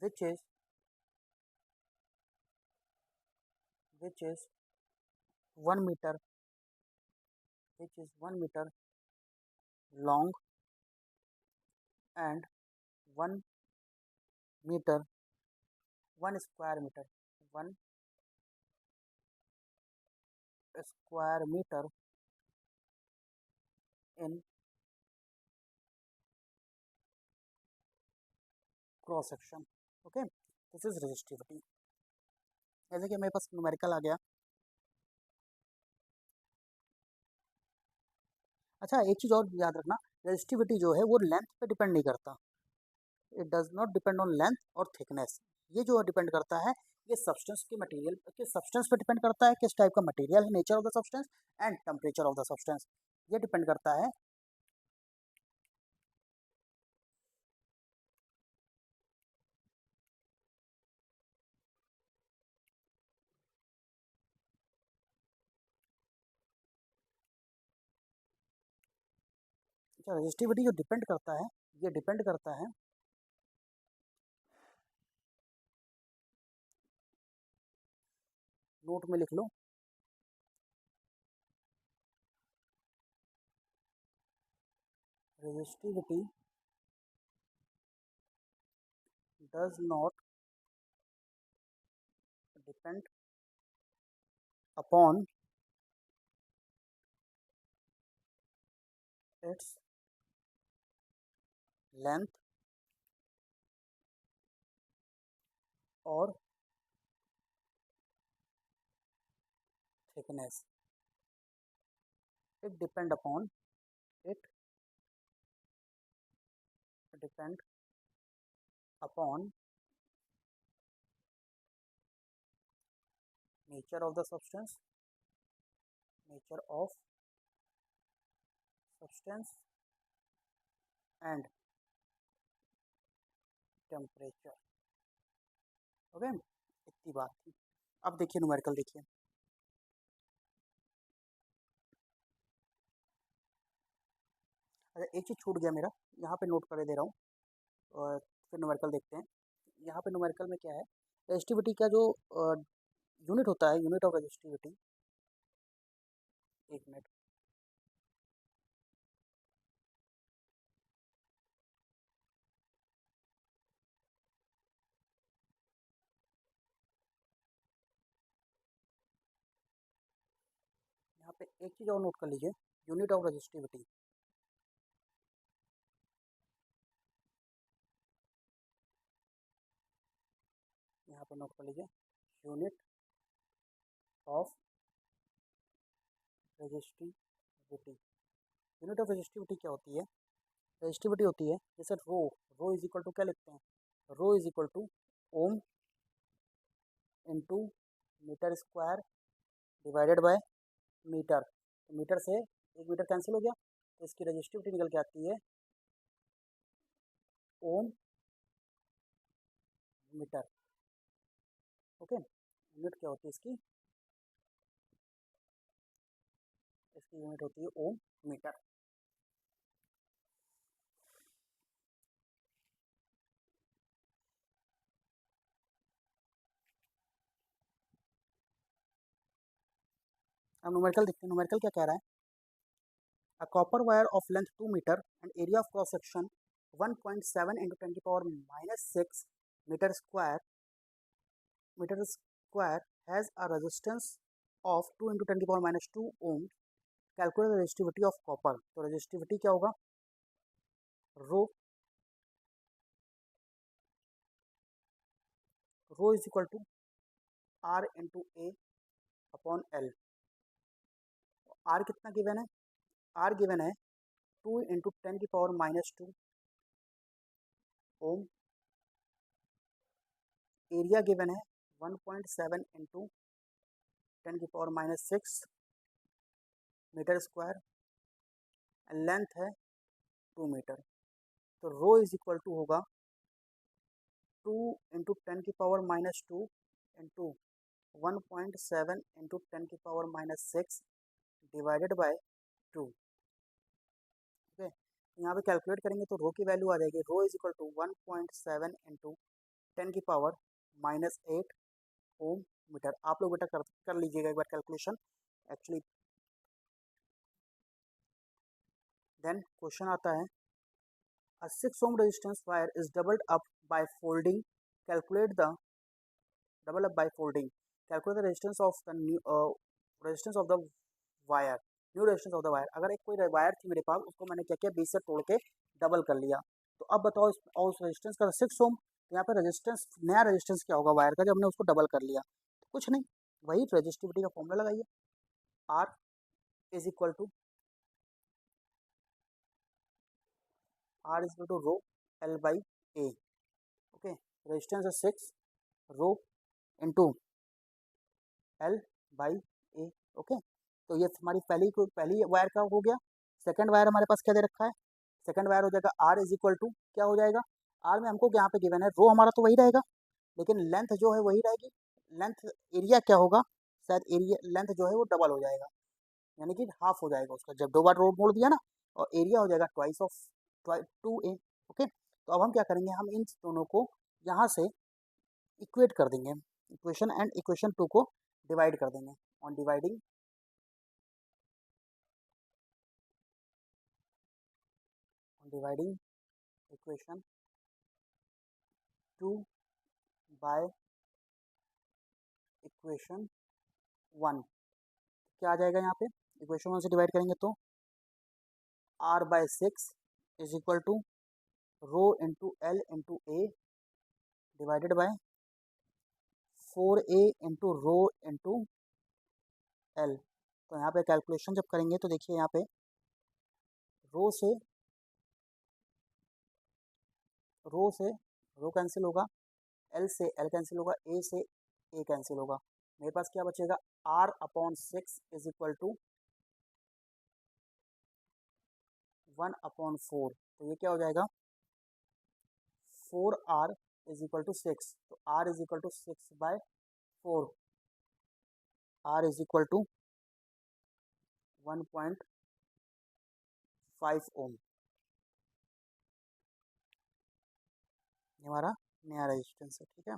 which is 1 meter, which is 1 meter long and 1 meter 1 square meter 1 square meter in cross section. Okay, this is resistivity. जैसे कि मेरे पास numerical आ गया। अच्छा, एक चीज़ और याद रखना, resistivity जो है वो लेंथ पे डिपेंड नहीं करता, it does not depend on length और थिकनेस। ये जो डिपेंड करता है ये सब्सटेंस के मटेरियल के सब्सटेंस पे डिपेंड करता है, किस टाइप का मटेरियल है, nature of the substance and temperature of the substance, ये डिपेंड करता है। अच्छा, रजिस्टिविटी जो डिपेंड करता है, ये डिपेंड करता है नोट में लिख लो, resistivity does not depend upon its length or thickness, it depend upon it depend upon nature of the substance, nature of substance and temperature. Okay, इतनी बात थी। अब देखिए न्यूमेरिकल देखिए। अच्छा, एक चीज़ छूट गया मेरा, यहाँ पे नोट कर दे रहा हूँ, और फिर न्यूमेरिकल देखते हैं। यहाँ पे न्यूमेरिकल में क्या है, रेजिस्टिविटी का जो यूनिट होता है, यूनिट ऑफ रेजिस्टिविटी, एक मिनट, यहाँ पे एक चीज़ और नोट कर लीजिए, यूनिट ऑफ रेजिस्टिविटी। यहाँ पे नोट कर लीजिए, unit of resistivity. Unit of resistivity क्या होती है? रेजिस्टिविटी होती है जैसे rho, rho is equal to क्या लिखते हैं, rho is equal to ohm into metre square divided by metre. तो मीटर से एक मीटर कैंसिल हो गया, तो इसकी रेजिस्टिविटी निकल के आती है ओम मीटर। ओके, यूनिट क्या होती है इसकी, इसकी यूनिट होती है ओम मीटर। अब न्यूमेरिकल देखते हैं, न्यूमेरिकल क्या कह रहा है। A copper wire of length 2 meter and area of cross section 1.7 into 10 to the power minus 6 meter square has a resistance of 2 into 10 to the power minus 2 ohm. Calculate the resistivity of copper. तो resistivity क्या होगा, rho is equal to R into A upon L. R कितना given है, R given है 2 into 10 की power minus 2 ohm. Area given है 1.7 into 10 की power minus 6 metre square, length है 2 मीटर। तो रो इज इक्वल टू होगा 2 इंटू 10 की पावर माइनस 2 इंटू 1.7 इंटू 10 की power minus 6 divided by 2। Okay, यहाँ पे कैलकुलेट करेंगे तो रो की वैल्यू आ जाएगी, रो इज इक्वल टू 1.7 इंटू 10 की पावर माइनस 8 ओम मीटर। आप लोग बेटा कर लीजिएगा एक बार कैलकुलेशन एक्चुअली। देन क्वेश्चन आता है, a 6 ohm resistance wire is doubled up by folding, calculate the double up by folding, calculate the resistance of the new resistance of the wire, new resistance of the wire. अगर एक कोई wire थी मेरे पास, उसको मैंने क्या किया, बीच से तोड़ के डबल कर लिया, तो अब बताओ और उस रेजिस्टेंस का 6 ओम, तो यहाँ पे रेजिस्टेंस, नया रेजिस्टेंस क्या होगा वायर का जब हमने उसको डबल कर लिया, तो कुछ नहीं, वही रेजिस्टिविटी का फॉर्मूला लगाइए, R is equal to rho L by A. Okay, resistance है 6 rho into L by A. Okay, तो ये हमारी पहली वायर का हो गया। सेकंड वायर हमारे पास क्या दे रखा है, सेकंड वायर हो जाएगा आर इज इक्वल टू क्या हो जाएगा, आर में हमको यहाँ पे गिवन है रो हमारा तो वही रहेगा, लेकिन लेंथ जो है वही रहेगी। लेंथ एरिया क्या होगा, शायद एरिया लेंथ जो है वो डबल हो जाएगा, यानी कि हाफ हो जाएगा उसका, जब दो बार रो मोड़ दिया ना, और एरिया हो जाएगा ट्वाइस ऑफ 2a। ओके, तो अब हम क्या करेंगे, हम इन दोनों को यहाँ से इक्वेट कर देंगे, इक्वेशन एंड इक्वेशन 2 को डिवाइड कर देंगे। On dividing equation 2 by equation 1, क्या आ जाएगा यहाँ पे, इक्वेशन 1 से डिवाइड करेंगे तो r by 6 is equal to rho into L into A divided by 4a into rho into L. तो यहाँ पे कैलकुलेशन जब करेंगे तो देखिए यहाँ पे रो से रो कैंसिल होगा, एल से एल कैंसिल होगा, ए से ए कैंसिल होगा, मेरे पास क्या बचेगा, R upon 6 is equal to 1/4, तो ये क्या हो जाएगा 4R इज इक्वल टू 6, तो R is equal to 6/4, R is equal to 1.5 ohm. ये हमारा नया रेजिस्टेंस है, ठीक है।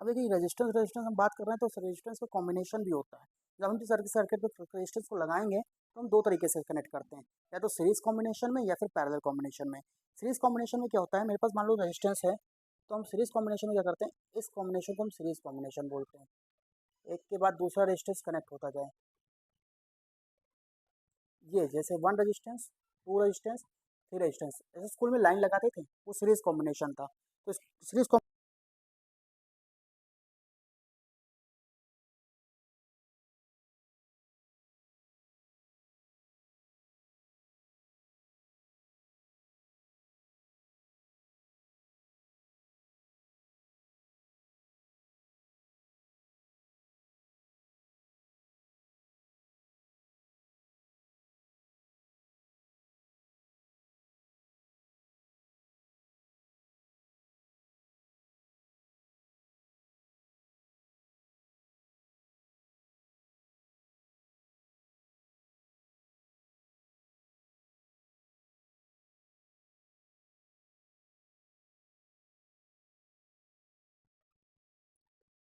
अब देखिए रेजिस्टेंस रेजिस्टेंस हम बात कर रहे हैं, तो रेजिस्टेंस का कॉम्बिनेशन भी होता है। जब हम सर्किट पे रेजिस्टेंस को लगाएंगे तो हम दो तरीके से कनेक्ट करते हैं, या तो सीरीज कॉम्बिनेशन में या फिर पैरेलल कॉम्बिनेशन में। सीरीज कॉम्बिनेशन में क्या होता है, मेरे पास मान लो रेजिस्टेंस है, तो हम सीरीज कॉम्बिनेशन में क्या करते हैं, इस कॉम्बिनेशन को हम सीरीज कॉम्बिनेशन बोलते हैं। एक के बाद दूसरा रेजिस्टेंस कनेक्ट होता जाए, ये जैसे 1 रेजिस्टेंस, 2 रेजिस्टेंस, 3 रेजिस्टेंस, जैसे स्कूल में लाइन लगाते थे वो सीरीज कॉम्बिनेशन था। तो सीरीज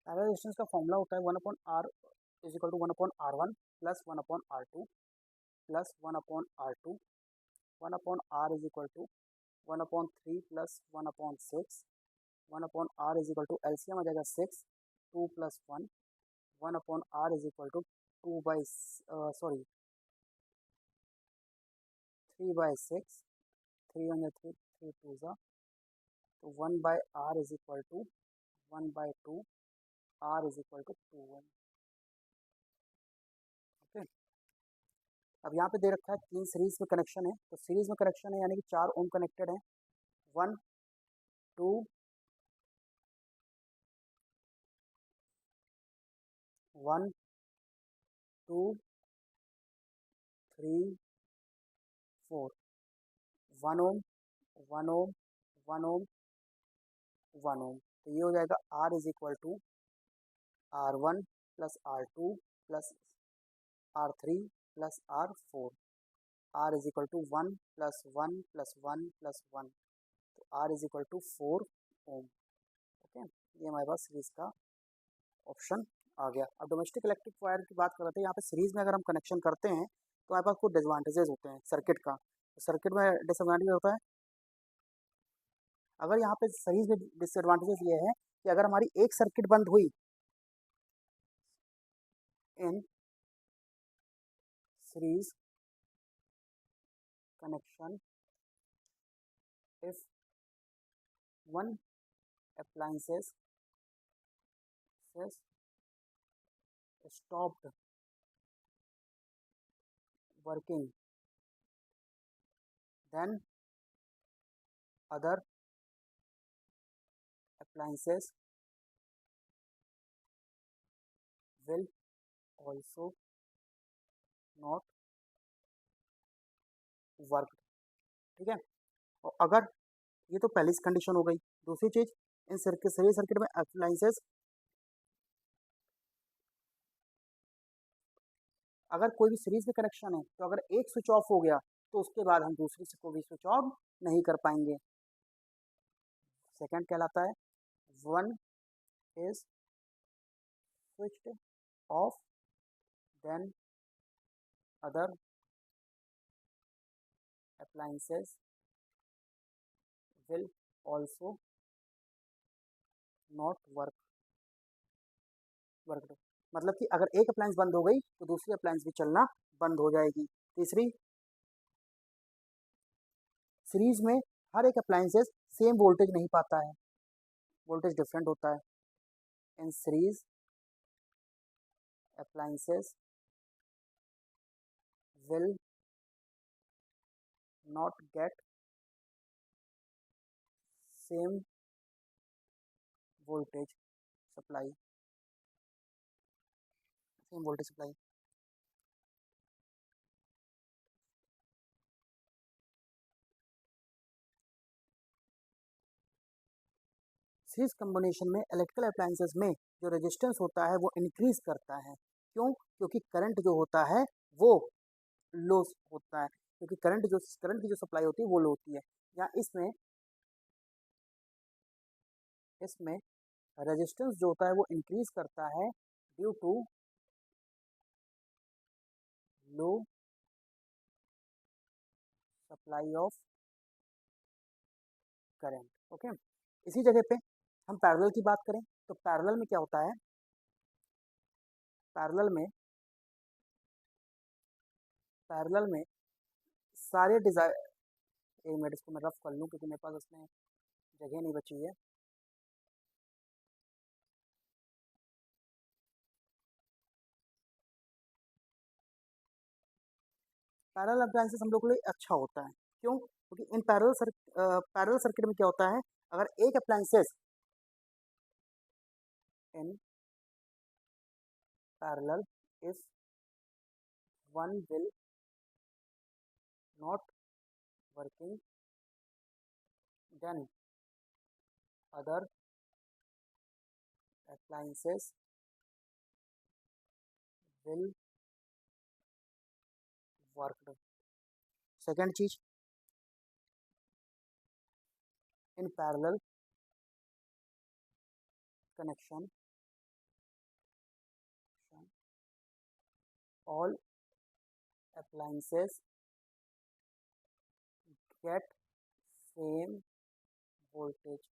पैरेलल रेजिस्टेंस का फॉर्मूला होता है 1/R is equal to 1/R1 plus 1/R2 plus 1/R2, 1/R is equal to 1/3 plus 1/6, 1/R is equal to LCM आ जाएगा 6, 2 plus 1, 1/R is equal to 3/6, 3 on 3, 3 2 ज़ा, तो 1/R is equal to 1/2, R is equal to 2 okay. अब यहाँ पे दे रखा है 3 series में कनेक्शन है, तो सीरीज में कनेक्शन है यानी कि 4 ओम कनेक्टेड है, 1 2 1 2 3 4, 1 ओम 1 ओम 1 ओम 1 ओम, तो ये हो जाएगा R is equal to R1 plus R2 plus R3 plus R4, R is equal to 1 plus 1 plus 1 plus 1, तो R is equal to 4 ohm. Okay, ये हमारे पास सीरीज का ऑप्शन आ गया। अब डोमेस्टिक इलेक्ट्रिक वायर की बात कर रहे थे, यहाँ पे सीरीज में अगर हम कनेक्शन करते हैं तो हमारे पास कुछ डिसएडवांटेजेस होते हैं सर्किट का। तो सर्किट में डिसएडवांटेज होता है, अगर यहाँ पे सीरीज में डिसएडवांटेजेस ये है कि अगर हमारी एक सर्किट बंद हुई in series connection, if one appliances is stopped working, then other appliances will also not work, ठीक है। और अगर ये तो पहली कंडीशन हो गई, दूसरी चीज इन सर्किट सीरीज सर्किट में अप्लायंसेस, अगर कोई भी सीरीज में कनेक्शन है तो अगर एक स्विच ऑफ हो गया तो उसके बाद हम दूसरी से को भी स्विच ऑफ नहीं कर पाएंगे। सेकंड कहलाता है one is switched off, then other appliances will also not work। मतलब कि अगर एक अप्लायंस बंद हो गई तो दूसरी अप्लायंस भी चलना बंद हो जाएगी। तीसरी, सीरीज में हर एक अप्लायंसेस सेम वोल्टेज नहीं पाता है, वोल्टेज डिफरेंट होता है। In series appliances will not get same voltage supply, same voltage supply. Series combination में इलेक्ट्रिकल अप्लायंसेस में जो रेजिस्टेंस होता है वो इंक्रीज करता है। क्यों? क्योंकि करंट जो होता है वो लो होता है, क्योंकि करंट की जो सप्लाई होती है वो लो होती है। या इसमें रेजिस्टेंस जो होता है वो इंक्रीज करता है due to low supply of current. Okay, इसी जगह पे हम पैरेलल की बात करें तो पैरेलल में क्या होता है? पैरेलल में सारे डिजाइन, एक मिनट इसको मैं रफ कर लूँ क्योंकि मेरे पास उसमें जगह नहीं बची है। पैरेलल अप्लायंसेस हम लोग के लिए अच्छा होता है। क्यों? क्योंकि इन पैरेलल सर्किट में क्या होता है, अगर एक appliances in parallel if one will not working then other appliances will work. Second चीज, in parallel connection all appliances get same voltage।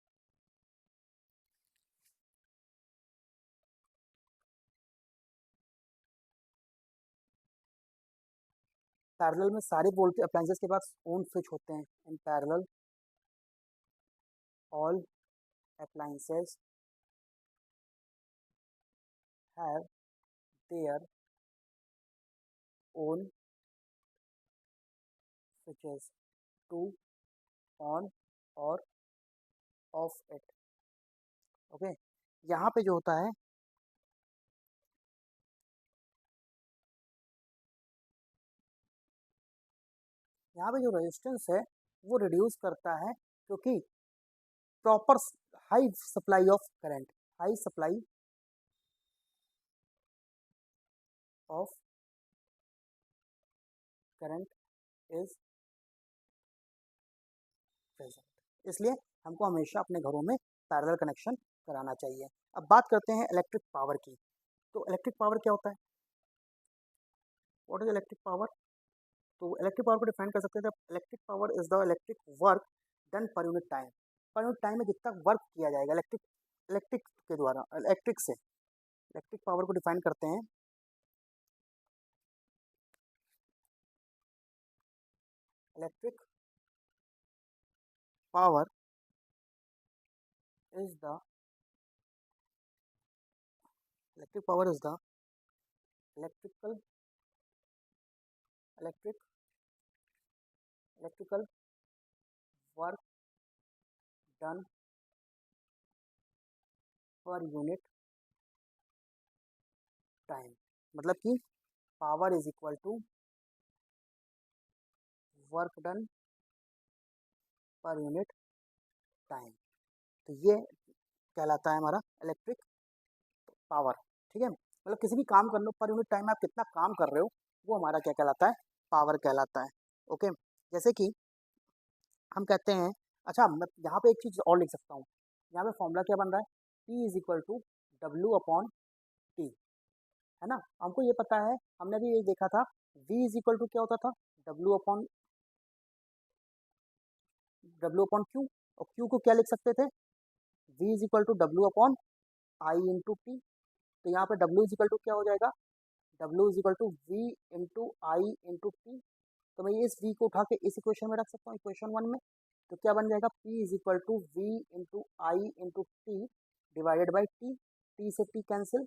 Parallel में सारे वोल्टेज अप्लायंसेस के पास ओन स्विच होते हैं। In parallel all appliances have their own switches to on और of it. Okay, यहाँ पे जो होता है, यहाँ पे जो रेजिस्टेंस है वो रिड्यूस करता है क्योंकि proper high supply of current, high supply of current is present. इसलिए हमको हमेशा अपने घरों में पैरेलल कनेक्शन कराना चाहिए। अब बात करते हैं इलेक्ट्रिक पावर की। तो इलेक्ट्रिक पावर क्या होता है? What is electric power? तो इलेक्ट्रिक पावर को डिफाइन कर सकते हैं, electric power is the electric work done per unit time. पर यूनिट टाइम में जितना वर्क किया जाएगा इलेक्ट्रिक के द्वारा, इलेक्ट्रिक पावर को डिफाइन करते हैं, electric power is the electric power is the electrical electric electrical work done per unit time. मतलब कि power is equal to work done per unit time. तो ये कहलाता है हमारा इलेक्ट्रिक पावर। ठीक है, मतलब किसी भी काम कर लो, पर यूनिट टाइम में आप कितना काम कर रहे हो वो हमारा क्या कहलाता है? पावर कहलाता है। ओके, जैसे कि हम कहते हैं, अच्छा मैं यहाँ पे एक चीज़ और लिख सकता हूँ। यहाँ पे फॉर्मूला क्या बन रहा है? P is equal to W upon T, है ना? हमको ये पता है, हमने भी ये देखा था, V इज इक्वल टू क्या होता था? W upon Q. और क्यू को क्या लिख सकते थे? V is equal to W upon I into T. तो यहाँ पे W इज इक्वल टू क्या हो जाएगा? W is equal to V into I into T. तो मैं इस V को उठा के इस इक्वेशन में रख सकता हूँ, इक्वेशन 1 में। तो क्या बन जाएगा? P is equal to V into I into T divided by T. T से टी कैंसिल,